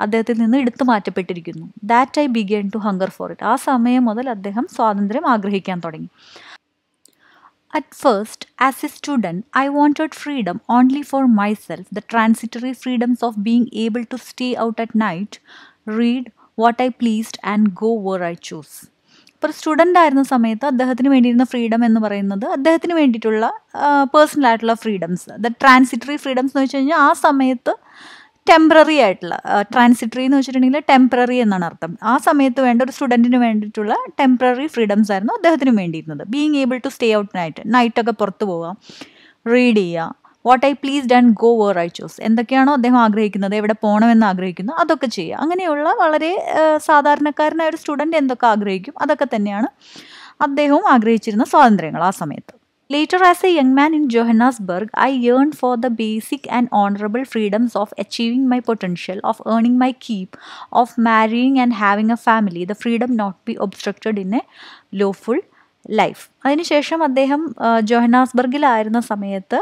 അദ്ദേഹത്തിൽ നിന്ന് എടുത്തു മാറ്റപ്പെട്ടിരിക്കുന്നു. That I began to hunger for it. ആ സമയം മുതൽ അദ്ദേഹം സ്വാതന്ത്ര്യം ആഗ്രഹിക്കാൻ തുടങ്ങി. At first, as a student, I wanted freedom only for myself, the transitory freedoms of being able to stay out at night, read what I pleased and go where I chose. ഇപ്പോൾ സ്റ്റുഡൻ്റ് ആയിരുന്ന സമയത്ത് അദ്ദേഹത്തിന് വേണ്ടിയിരുന്ന ഫ്രീഡം എന്ന് പറയുന്നത് അദ്ദേഹത്തിന് വേണ്ടിയിട്ടുള്ള പേഴ്സണൽ ആയിട്ടുള്ള ഫ്രീഡംസ്, ദ ട്രാൻസിറ്ററി ഫ്രീഡംസ് എന്ന് വെച്ച് കഴിഞ്ഞാൽ ആ സമയത്ത് ടെമ്പററി ആയിട്ടുള്ള, ട്രാൻസിറ്ററി എന്ന് വെച്ചിട്ടുണ്ടെങ്കിൽ ടെമ്പററി എന്നാണ് അർത്ഥം. ആ സമയത്ത് വേണ്ട ഒരു സ്റ്റുഡൻറ്റിന് വേണ്ടിയിട്ടുള്ള ടെമ്പററി ഫ്രീഡംസ് ആയിരുന്നു അദ്ദേഹത്തിന് വേണ്ടിയിരുന്നത്. Being able to stay out നൈറ്റൊക്കെ പുറത്ത് പോവുക, റീഡ് ചെയ്യുക, what I pleased and go where I choose, എന്തൊക്കെയാണോ അദ്ദേഹം ആഗ്രഹിക്കുന്നത്, എവിടെ പോകണമെന്ന് ആഗ്രഹിക്കുന്നു അതൊക്കെ ചെയ്യുക. അങ്ങനെയുള്ള വളരെ സാധാരണക്കാരനായ ഒരു സ്റ്റുഡൻറ്റ് എന്തൊക്കെ ആഗ്രഹിക്കും അതൊക്കെ തന്നെയാണ് അദ്ദേഹവും ആഗ്രഹിച്ചിരുന്ന സ്വാതന്ത്ര്യങ്ങൾ ആ സമയത്ത്. Later, as a young man in Johannesburg, I yearned for the basic and honourable freedoms of achieving my potential, of earning my keep, of marrying and having a family, the freedom not to be obstructed in a lawful life. അതിനുശേഷം അദ്ദേഹം ജോഹന്നാസ്ബർഗിലായിരുന്ന സമയത്ത്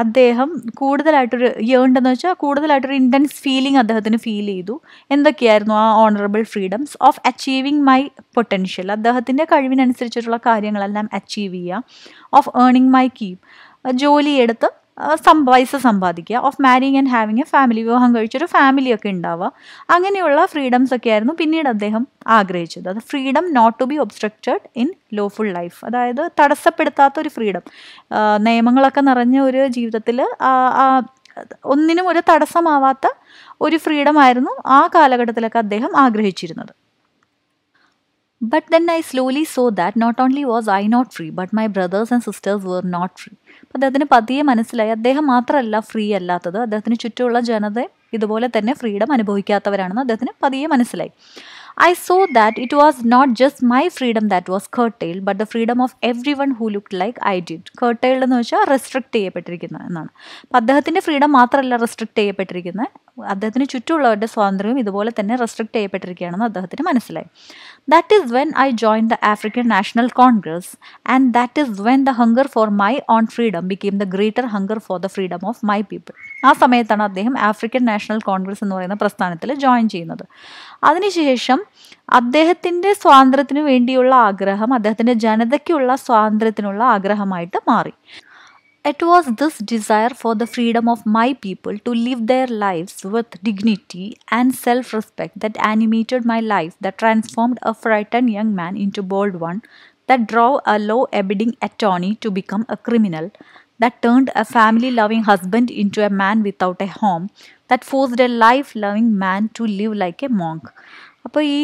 അദ്ദേഹം കൂടുതലായിട്ടൊരു ഏണ്ടെന്ന് വെച്ചാൽ കൂടുതലായിട്ടൊരു ഇൻറ്റൻസ് ഫീലിംഗ് അദ്ദേഹത്തിന് ഫീൽ ചെയ്തു. എന്തൊക്കെയായിരുന്നു ആ honourable freedoms? Of achieving my potential, അദ്ദേഹത്തിൻ്റെ കഴിവിനനുസരിച്ചിട്ടുള്ള കാര്യങ്ങളെല്ലാം അച്ചീവ് ചെയ്യുക. ഓഫ് ഏർണിംഗ് മൈ കീപ്, ജോലിയെടുത്ത് പൈസ സമ്പാദിക്കുക. Of marrying and having A family, വിവാഹം കഴിച്ചൊരു ഫാമിലിയൊക്കെ ഉണ്ടാവുക. അങ്ങനെയുള്ള ഫ്രീഡംസ് ഒക്കെ ആയിരുന്നു പിന്നീട് അദ്ദേഹം ആഗ്രഹിച്ചത്. അത് freedom not to be obstructed in lawful life, അതായത് തടസ്സപ്പെടുത്താത്തൊരു ഫ്രീഡം. നിയമങ്ങളൊക്കെ നിറഞ്ഞ ഒരു ജീവിതത്തിൽ ഒന്നിനും ഒരു തടസ്സമാവാത്ത ഒരു ഫ്രീഡമായിരുന്നു ആ കാലഘട്ടത്തിലൊക്കെ അദ്ദേഹം ആഗ്രഹിച്ചിരുന്നത്. But then I slowly saw that not only was I not free, but my brothers and sisters were not free. അപ്പോൾ അദ്ദേഹത്തിന് പതിയെ മനസ്സിലായി അദ്ദേഹം മാത്രമല്ല ഫ്രീ അല്ലാത്തത്, അദ്ദേഹത്തിന് ചുറ്റുമുള്ള ജനത ഇതുപോലെ തന്നെ ഫ്രീഡം അനുഭവിക്കാത്തവരാണെന്ന് അദ്ദേഹത്തിന് പതിയെ മനസ്സിലായി. I saw that it was not just my freedom that was curtailed, but the freedom of everyone who looked like I did. Curtailed എന്ന് വെച്ചാൽ റെസ്ട്രിക്റ്റ് ചെയ്യപ്പെട്ടിരിക്കുന്നത് എന്നാണ്. അപ്പോൾ അദ്ദേഹത്തിൻ്റെ ഫ്രീഡം മാത്രമല്ല റെസ്ട്രിക്റ്റ് ചെയ്യപ്പെട്ടിരിക്കുന്നത്, അദ്ദേഹത്തിന് ചുറ്റുമുള്ളവരുടെ സ്വാതന്ത്ര്യവും ഇതുപോലെ തന്നെ റെസ്ട്രിക്റ്റ് ചെയ്യപ്പെട്ടിരിക്കുകയാണെന്ന് അദ്ദേഹത്തിന് മനസ്സിലായി. That is when I joined the African National Congress, and that is when the hunger for my own freedom became the greater hunger for the freedom of my people. ആ സമയത്താണ് അദ്ദേഹം ആഫ്രിക്കൻ നാഷണൽ കോൺഗ്രസ് എന്ന് പറയുന്ന പ്രസ്ഥാനത്തിൽ ജോയിൻ ചെയ്യുന്നത്. അതിനുശേഷം അദ്ദേഹത്തിൻ്റെ സ്വാതന്ത്ര്യത്തിനു വേണ്ടിയുള്ള ആഗ്രഹം അദ്ദേഹത്തിൻ്റെ ജനതയ്ക്കുള്ള സ്വാതന്ത്ര്യത്തിനുള്ള ആഗ്രഹമായിട്ട് മാറി. It was this desire for the freedom of my people to live their lives with dignity and self-respect that animated my life, that transformed a frightened young man into a bold one, that drove a law-abiding attorney to become a criminal, that turned a family-loving husband into a man without a home, that forced a life-loving man to live like a monk. അപ്പോൾ ഈ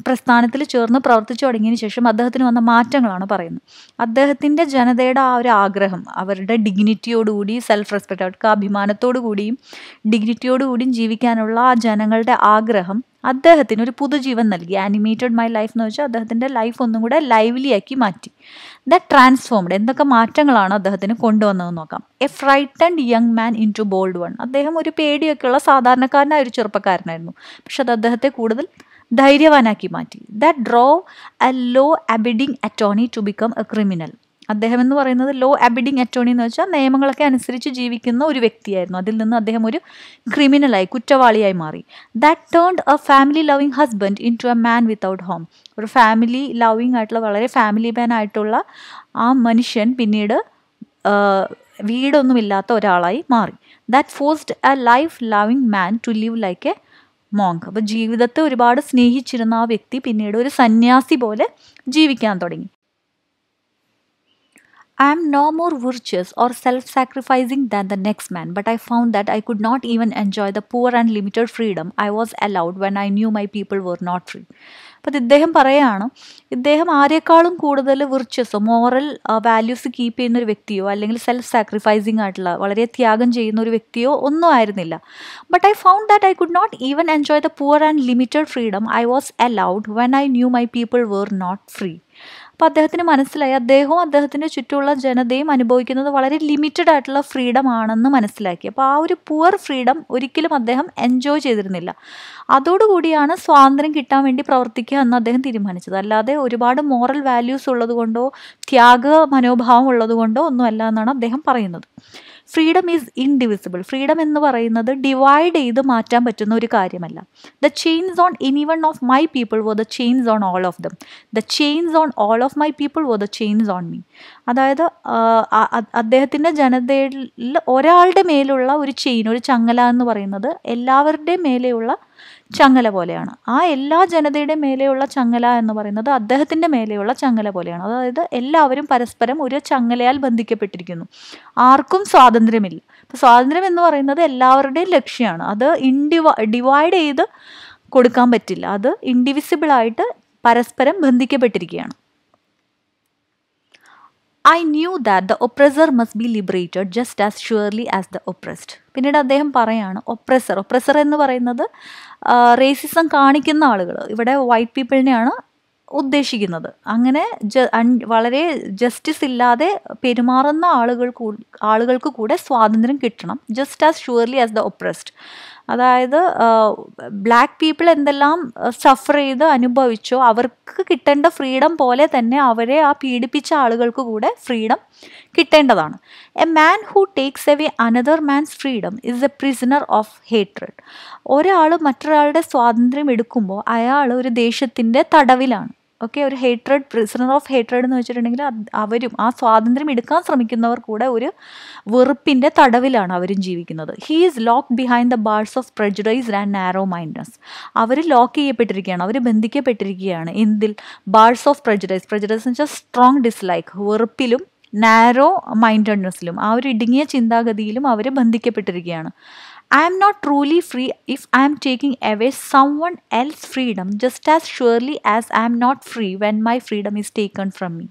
പ്രസ്ഥാനത്തിൽ ചേർന്ന് പ്രവർത്തിച്ചു തുടങ്ങിയതിന് ശേഷം അദ്ദേഹത്തിന് വന്ന മാറ്റങ്ങളാണ് പറയുന്നത്. അദ്ദേഹത്തിൻ്റെ ജനതയുടെ ആ ഒരു ആഗ്രഹം, അവരുടെ ഡിഗ്നിറ്റിയോടുകൂടി, സെൽഫ് റെസ്പെക്റ്റ്, അവർക്ക് അഭിമാനത്തോടു കൂടിയും ഡിഗ്നിറ്റിയോടുകൂടിയും ജീവിക്കാനുള്ള ആ ജനങ്ങളുടെ ആഗ്രഹം അദ്ദേഹത്തിന് ഒരു പുതുജീവൻ നൽകി. ആനിമേറ്റഡ് മൈ ലൈഫ് എന്ന് വെച്ചാൽ അദ്ദേഹത്തിൻ്റെ ലൈഫ് ഒന്നും കൂടെ ലൈവ്ലി ആക്കി മാറ്റി. ദാറ്റ് ട്രാൻസ്ഫോംഡ്, എന്തൊക്കെ മാറ്റങ്ങളാണ് അദ്ദേഹത്തിന് കൊണ്ടുവന്നതെന്ന് നോക്കാം. A frightened young man into bold one, അദ്ദേഹം ഒരു പേടിയൊക്കെയുള്ള സാധാരണക്കാരനായ ഒരു ചെറുപ്പക്കാരനായിരുന്നു, പക്ഷെ അത് അദ്ദേഹത്തെ കൂടുതൽ ധൈര്യവാനാക്കി മാറ്റി. That drove a law abiding attorney to become a criminal, അദ്ദേഹം എന്ന് പറയുന്നത് ലോ അബിഡിങ് അറ്റോർണി എന്ന് വെച്ചാൽ നിയമങ്ങളൊക്കെ അനുസരിച്ച് ജീവിക്കുന്ന ഒരു വ്യക്തിയായിരുന്നു. അതിൽ നിന്ന് അദ്ദേഹം ഒരു ക്രിമിനലായി, കുറ്റവാളിയായി മാറി. That turned a family loving husband into a man without home, ഒരു ഫാമിലി ലവിങ് ആയിട്ടുള്ള, വളരെ ഫാമിലി മാൻ ആയിട്ടുള്ള ആ മനുഷ്യൻ പിന്നീട് വീടൊന്നുമില്ലാത്ത ഒരാളായി മാറി. That forced a life loving man to live like a monk, അപ്പോൾ ജീവിതത്തെ ഒരുപാട് സ്നേഹിച്ചിരുന്ന ആ വ്യക്തി പിന്നീട് ഒരു സന്യാസി പോലെ ജീവിക്കാൻ തുടങ്ങി. I am no more virtuous or self-sacrificing than the next man, but I found that I could not even enjoy the poor and limited freedom I was allowed when I knew my people were not free. അപ്പോൾ ഇദ്ദേഹം പറയുകയാണ്, ഇദ്ദേഹം ആരെക്കാളും കൂടുതൽ വിർച്വസോ മോറൽ വാല്യൂസ് കീപ്പ് ചെയ്യുന്ന ഒരു വ്യക്തിയോ അല്ലെങ്കിൽ സെൽഫ് സാക്രിഫൈസിങ് ആയിട്ടുള്ള വളരെ ത്യാഗം ചെയ്യുന്ന ഒരു വ്യക്തിയോ ഒന്നും ആയിരുന്നില്ല. But I found that I could not even enjoy the poor and limited freedom I was allowed when I knew my people were not free. അപ്പോൾ അദ്ദേഹത്തിന് മനസ്സിലായി, അദ്ദേഹവും അദ്ദേഹത്തിൻ്റെ ചുറ്റുമുള്ള ജനതയും അനുഭവിക്കുന്നത് വളരെ ലിമിറ്റഡ് ആയിട്ടുള്ള ഫ്രീഡം ആണെന്ന് മനസ്സിലാക്കി. അപ്പോൾ ആ ഒരു പുവർ ഫ്രീഡം ഒരിക്കലും അദ്ദേഹം എൻജോയ് ചെയ്തിരുന്നില്ല. അതോടുകൂടിയാണ് സ്വാതന്ത്ര്യം കിട്ടാൻ വേണ്ടി പ്രവർത്തിക്കുക എന്ന് അദ്ദേഹം തീരുമാനിച്ചത്. അല്ലാതെ ഒരുപാട് മോറൽ വാല്യൂസ് ഉള്ളത് കൊണ്ടോ ത്യാഗ മനോഭാവം ഉള്ളത് കൊണ്ടോ ഒന്നുമല്ല എന്നാണ് അദ്ദേഹം പറയുന്നത്. Freedom is indivisible. ഫ്രീഡം എന്ന് പറയുന്നത് ഡിവൈഡ് ചെയ്ത് മാറ്റാൻ പറ്റുന്ന ഒരു കാര്യമല്ല. The chains on any one of my people were the chains on all of them. The chains on all of my people were the chains on me. അതായത് അദ്ദേഹത്തിൻ്റെ ജനതയിൽ ഒരാളുടെ മേലുള്ള ഒരു ചെയിൻ, ഒരു ചങ്ങല എന്ന് പറയുന്നത് എല്ലാവരുടെയും മേലെയുള്ള ചങ്ങല പോലെയാണ്. ആ എല്ലാ ജനതയുടെ മേലെയുള്ള ചങ്ങല എന്ന് പറയുന്നത് അദ്ദേഹത്തിൻ്റെ മേലെയുള്ള ചങ്ങല പോലെയാണ്. അതായത് എല്ലാവരും പരസ്പരം ഒരു ചങ്ങലയാൽ ബന്ധിക്കപ്പെട്ടിരിക്കുന്നു. ആർക്കും സ്വാതന്ത്ര്യമില്ല. അപ്പോൾ സ്വാതന്ത്ര്യം എന്ന് പറയുന്നത് എല്ലാവരുടെയും ലക്ഷ്യമാണ്. അത് ഡിവൈഡ് ചെയ്ത് കൊടുക്കാൻ പറ്റില്ല. അത് ഇൻഡിവിസിബിളായിട്ട് പരസ്പരം ബന്ധിക്കപ്പെട്ടിരിക്കുകയാണ്. I knew that the oppressor must be liberated just as surely as the oppressed. പിന്നീട് അദ്ദേഹം പറയാണ്, ഒപ്രസർ എന്ന് പറയുന്നത് റേസിസം കാണിക്കുന്ന ആളുകൾ, ഇവിടെ വൈറ്റ് പീപ്പിളിനെയാണ് ഉദ്ദേശിക്കുന്നത്. അങ്ങനെ വളരെ ജസ്റ്റിസ് ഇല്ലാതെ പെരുമാറുന്ന ആളുകൾക്ക് കൂടെ സ്വാതന്ത്ര്യം കിട്ടണം. Just as surely as the oppressed. അതായത് ബ്ലാക്ക് പീപ്പിൾ എന്തെല്ലാം സഫർ ചെയ്ത് അനുഭവിച്ചോ അവർക്ക് കിട്ടേണ്ട ഫ്രീഡം പോലെ തന്നെ അവരെ ആ പീഡിപ്പിച്ച ആളുകൾക്ക് കൂടെ ഫ്രീഡം കിട്ടേണ്ടതാണ്. A man who takes away another man's freedom is a prisoner of hatred. ഒരാൾ മറ്റൊരാളുടെ സ്വാതന്ത്ര്യം എടുക്കുമ്പോൾ അയാൾ ഒരു ദേശത്തിൻ്റെ തടവിലാണ്. ഓക്കെ, ഒരു ഹേറ്റ്രഡ്, പ്രിസണർ ഓഫ് ഹേറ്റ്രഡ് എന്ന് വെച്ചിട്ടുണ്ടെങ്കിൽ അവരും ആ സ്വാതന്ത്ര്യം എടുക്കാൻ ശ്രമിക്കുന്നവർ കൂടെ ഒരു വെറുപ്പിൻ്റെ തടവിലാണ് അവരും ജീവിക്കുന്നത്. He is lock behind the bars of prejudice and narrow mindness. അവർ ലോക്ക് ചെയ്യപ്പെട്ടിരിക്കുകയാണ്, അവർ ബന്ധിക്കപ്പെട്ടിരിക്കുകയാണ്. എന്തിൽ? ബാർസ് ഓഫ് പ്രെജുഡൈസ് എന്ന് വെച്ചാൽ സ്ട്രോങ് ഡിസ്ലൈക്ക്, വെറുപ്പിലും നാരോ മൈൻഡഡ്നെസ്സിലും, ആ ഒരു ഇടുങ്ങിയ ചിന്താഗതിയിലും അവർ ബന്ധിക്കപ്പെട്ടിരിക്കുകയാണ്. I am not truly free if I am taking away someone else's freedom just as surely as I am not free when my freedom is taken from me.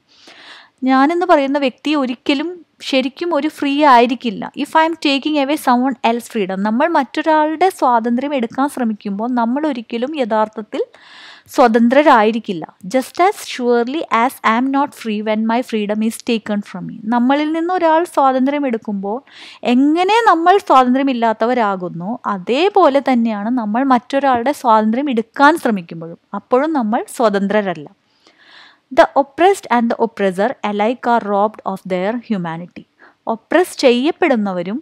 ഞാനെന്ന് പറയുന്ന വ്യക്തി ഒരിക്കലും ശരിക്കും ഒരു ഫ്രീ ആയിരിക്കില്ല if I'm taking away someone else's freedom. നമ്മൾ മറ്റൊരാളുടെ സ്വാതന്ത്ര്യം എടുക്കാൻ ശ്രമിക്കുമ്പോൾ നമ്മൾ ഒരിക്കലും യഥാർത്ഥത്തിൽ സ്വതന്ത്രരായിരിക്കില്ല. Just as surely as I am not free when my freedom is taken from me. നമ്മളിൽ നിന്ന് ഒരാൾ സ്വാതന്ത്ര്യം എടുക്കുമ്പോൾ എങ്ങനെ നമ്മൾ സ്വാതന്ത്ര്യമില്ലാത്തവരാകുന്നു, അതേപോലെ തന്നെയാണ് നമ്മൾ മറ്റൊരാളുടെ സ്വാതന്ത്ര്യം എടുക്കാൻ ശ്രമിക്കുമ്പോഴും. അപ്പോഴും നമ്മൾ സ്വതന്ത്രരല്ല. The oppressed and the oppressor alike are robbed of their humanity. Oppress ചെയ്യപ്പെടുന്നവരും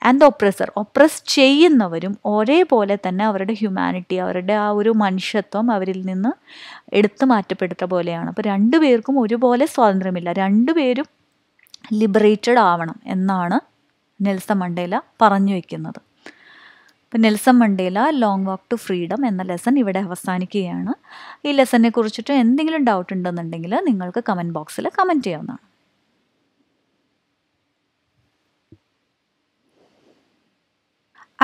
ആൻഡ് ദ ഒപ്രസർ, ഒപ്രസ് ചെയ്യുന്നവരും ഒരേപോലെ തന്നെ അവരുടെ ഹ്യൂമാനിറ്റി, അവരുടെ ആ ഒരു മനുഷ്യത്വം അവരിൽ നിന്ന് എടുത്തു മാറ്റപ്പെടുത്ത പോലെയാണ്. അപ്പോൾ രണ്ടുപേർക്കും ഒരുപോലെ സ്വാതന്ത്ര്യമില്ല, രണ്ടുപേരും ലിബറേറ്റഡ് ആവണം എന്നാണ് നെൽസൺ മണ്ടേല പറഞ്ഞു വയ്ക്കുന്നത്. അപ്പോൾ Nelson Mandela long walk to freedom എന്ന ലെസൺ ഇവിടെ അവസാനിക്കുകയാണ്. ഈ ലെസനെ കുറിച്ചിട്ട് എന്തെങ്കിലും ഡൗട്ട് ഉണ്ടെന്നുണ്ടെങ്കിൽ നിങ്ങൾക്ക് കമൻറ്റ് ബോക്സിൽ കമൻറ്റ് ചെയ്യാവുന്നതാണ്.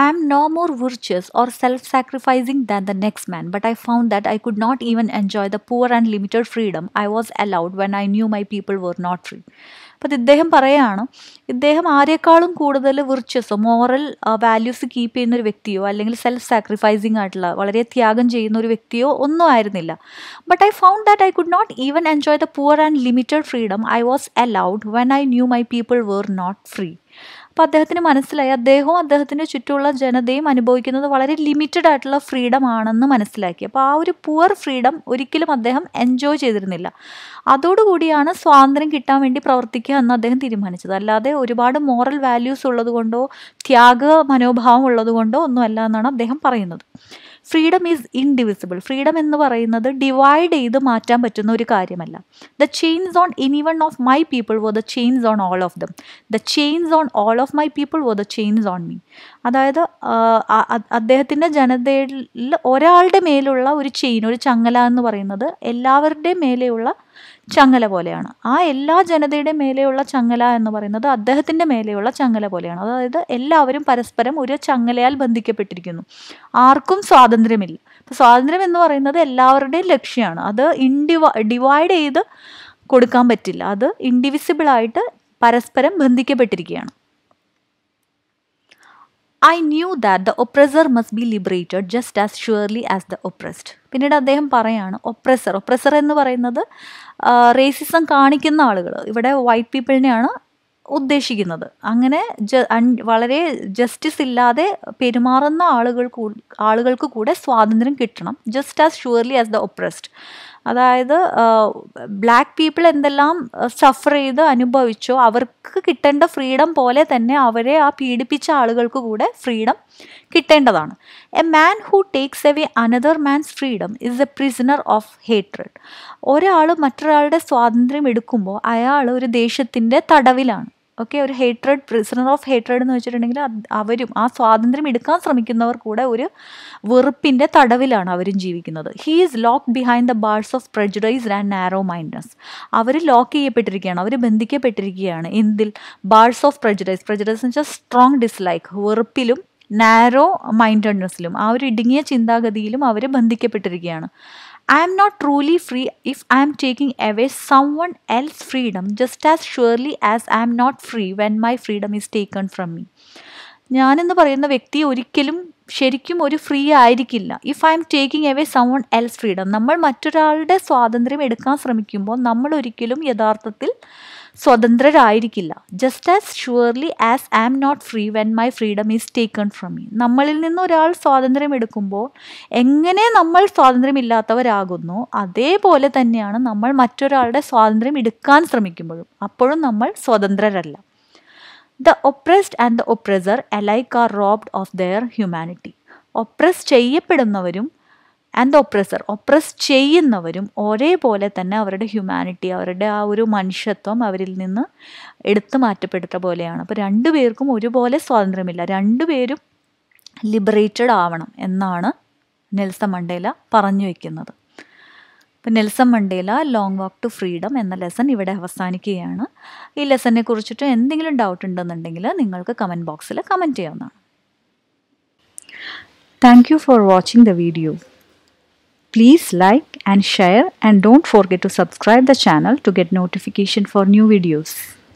I am no more virtuous or self-sacrificing than the next man, but I found that I could not even enjoy the poor and limited freedom I was allowed when I knew my people were not free. അപ്പോൾ ഇദ്ദേഹം പറയുകയാണ്, ഇദ്ദേഹം ആരെക്കാളും കൂടുതൽ വിർച്വസോ മോറൽ വാല്യൂസ് കീപ്പ് ചെയ്യുന്ന ഒരു വ്യക്തിയോ അല്ലെങ്കിൽ സെൽഫ് സാക്രിഫൈസിങ് ആയിട്ടുള്ള വളരെ ത്യാഗം ചെയ്യുന്ന ഒരു വ്യക്തിയോ ഒന്നും ആയിരുന്നില്ല. But I found that I could not even enjoy the poor and limited freedom I was allowed when I knew my people were not free. അപ്പോൾ അദ്ദേഹത്തിന് മനസ്സിലായി, അദ്ദേഹവും അദ്ദേഹത്തിൻ്റെ ചുറ്റുമുള്ള ജനതയും അനുഭവിക്കുന്നത് വളരെ ലിമിറ്റഡ് ആയിട്ടുള്ള ഫ്രീഡം ആണെന്ന് മനസ്സിലാക്കി. അപ്പോൾ ആ ഒരു പുവർ ഫ്രീഡം ഒരിക്കലും അദ്ദേഹം എൻജോയ് ചെയ്തിരുന്നില്ല. അതോടുകൂടിയാണ് സ്വാതന്ത്ര്യം കിട്ടാൻ വേണ്ടി പ്രവർത്തിക്കുക എന്ന് അദ്ദേഹം തീരുമാനിച്ചത്. അല്ലാതെ ഒരുപാട് മോറൽ വാല്യൂസ് ഉള്ളതുകൊണ്ടോ ത്യാഗ മനോഭാവം ഉള്ളതുകൊണ്ടോ ഒന്നുമല്ല എന്നാണ് അദ്ദേഹം പറയുന്നത്. Freedom is indivisible. ഫ്രീഡം എന്ന് പറയുന്നത് ഡിവൈഡ് ചെയ്ത് മാറ്റാൻ പറ്റുന്ന ഒരു കാര്യമല്ല. The chains on any one of my people were the chains on all of them. The chains on all of my people were the chains on me. അതായത് അദ്ദേഹത്തിൻ്റെ ജനതയിൽ ഒരാളുടെ മേലുള്ള ഒരു ചെയിൻ, ഒരു ചങ്ങല എന്ന് പറയുന്നത് എല്ലാവരുടെയും മേലെയുള്ള ചങ്ങല പോലെയാണ്. ആ എല്ലാ ജനതയുടെ മേലെയുള്ള ചങ്ങല എന്ന് പറയുന്നത് അദ്ദേഹത്തിൻ്റെ മേലെയുള്ള ചങ്ങല പോലെയാണ്. അതായത് എല്ലാവരും പരസ്പരം ഒരു ചങ്ങലയാൽ ബന്ധിക്കപ്പെട്ടിരിക്കുന്നു. ആർക്കും സ്വാതന്ത്ര്യമില്ല. അപ്പോൾ സ്വാതന്ത്ര്യം എന്ന് പറയുന്നത് എല്ലാവരുടെയും ലക്ഷ്യമാണ്. അത് ഡിവൈഡ് ചെയ്ത് കൊടുക്കാൻ പറ്റില്ല. അത് ഇൻഡിവിസിബിളായിട്ട് പരസ്പരം ബന്ധിക്കപ്പെട്ടിരിക്കുകയാണ്. I knew that the oppressor must be liberated just as surely as the oppressed. പിന്നീട് അദ്ദേഹം പറയാണ്, ഒപ്രസർ എന്ന് പറയുന്നത് റേസിസം കാണിക്കുന്ന ആളുകൾ, ഇവിടെ വൈറ്റ് പീപ്പിളിനെയാണ് ഉദ്ദേശിക്കുന്നത്. അങ്ങനെ വളരെ ജസ്റ്റിസ് ഇല്ലാതെ പെരുമാറുന്ന ആളുകൾക്ക് കൂടെ സ്വാതന്ത്ര്യം കിട്ടണം, just as surely as the oppressed. അതായത് ബ്ലാക്ക് പീപ്പിൾ എന്തെല്ലാം സഫർ ചെയ്ത് അനുഭവിച്ചോ അവർക്ക് കിട്ടേണ്ട ഫ്രീഡം പോലെ തന്നെ അവരെ ആ പീഡിപ്പിച്ച ആളുകൾക്ക് കൂടെ ഫ്രീഡം കിട്ടേണ്ടതാണ്. A man who takes away another man's freedom is a prisoner of hatred. ഒരാൾ മറ്റൊരാളുടെ സ്വാതന്ത്ര്യം എടുക്കുമ്പോൾ അയാൾ ഒരു ദേശത്തിൻ്റെ തടവിലാണ്. ഓക്കെ, ഒരു ഹേറ്റ്രഡ്, പ്രിസണർ ഓഫ് ഹേറ്റ്രഡ് എന്ന് വെച്ചിട്ടുണ്ടെങ്കിൽ അവരും ആ സ്വാതന്ത്ര്യം എടുക്കാൻ ശ്രമിക്കുന്നവർ കൂടെ ഒരു വെറുപ്പിൻ്റെ തടവിലാണ് അവരും ജീവിക്കുന്നത്. He is locked behind the bars of prejudice and narrow mindness. അവർ ലോക്ക് ചെയ്യപ്പെട്ടിരിക്കുകയാണ്, അവർ ബന്ധിക്കപ്പെട്ടിരിക്കുകയാണ്. എന്തിൽ? ബാർസ് ഓഫ് പ്രെജുഡൈസ് എന്ന് വെച്ചാൽ സ്ട്രോങ് ഡിസ്ലൈക്ക്, വെറുപ്പിലും നാരോ മൈൻഡഡ്നെസ്സിലും, ആ ഒരു ഇടുങ്ങിയ ചിന്താഗതിയിലും അവർ ബന്ധിക്കപ്പെട്ടിരിക്കുകയാണ്. I am not truly free if I am taking away someone else's freedom just as surely as I am not free when my freedom is taken from me. ഞാനെന്ന് പറയുന്ന വ്യക്തി ഒരിക്കലും ശരിക്കും ഒരു ഫ്രീ ആയിരിക്കില്ല if I'm taking away someone else freedom. നമ്മൾ മറ്റൊരാളുടെ സ്വാതന്ത്ര്യം എടുക്കാൻ ശ്രമിക്കുമ്പോൾ നമ്മൾ ഒരിക്കലും യഥാർത്ഥത്തിൽ സ്വതന്ത്രരായിരിക്കില്ല. Just as surely as I am not free when my freedom is taken from me. നമ്മളിൽ നിന്ന് ഒരാൾ സ്വാതന്ത്ര്യം എടുക്കുമ്പോൾ എങ്ങനെ നമ്മൾ സ്വാതന്ത്ര്യമില്ലാത്തവരാകുന്നു, അതേപോലെ തന്നെയാണ് നമ്മൾ മറ്റൊരാളുടെ സ്വാതന്ത്ര്യം എടുക്കാൻ ശ്രമിക്കുമ്പോഴും. അപ്പോഴും നമ്മൾ സ്വതന്ത്രരല്ല. The oppressed and the oppressor alike are robbed of their humanity. Oppress ചെയ്യപ്പെടുന്നവരും ആൻഡ് ഒപ്രസ് ചെയ്യുന്നവരും ഒരേപോലെ തന്നെ അവരുടെ ഹ്യൂമാനിറ്റി, അവരുടെ ആ ഒരു മനുഷ്യത്വം അവരിൽ നിന്ന് എടുത്തു മാറ്റപ്പെടുത്ത പോലെയാണ്. അപ്പോൾ രണ്ടുപേർക്കും ഒരുപോലെ സ്വാതന്ത്ര്യമില്ല, രണ്ടുപേരും ലിബറേറ്റഡ് ആവണം എന്നാണ് നെൽസൺ മണ്ടേല പറഞ്ഞു വയ്ക്കുന്നത്. അപ്പോൾ Nelson Mandela long walk to freedom എന്ന ലെസൺ ഇവിടെ അവസാനിക്കുകയാണ്. ഈ ലെസനെ കുറിച്ചിട്ട് എന്തെങ്കിലും ഡൗട്ട് ഉണ്ടെന്നുണ്ടെങ്കിൽ നിങ്ങൾക്ക് കമൻറ്റ് ബോക്സിൽ കമൻറ്റ് ചെയ്യാവുന്നതാണ്. Thank you for watching the video. Please like and share and don't forget to subscribe the channel to get notification for new videos.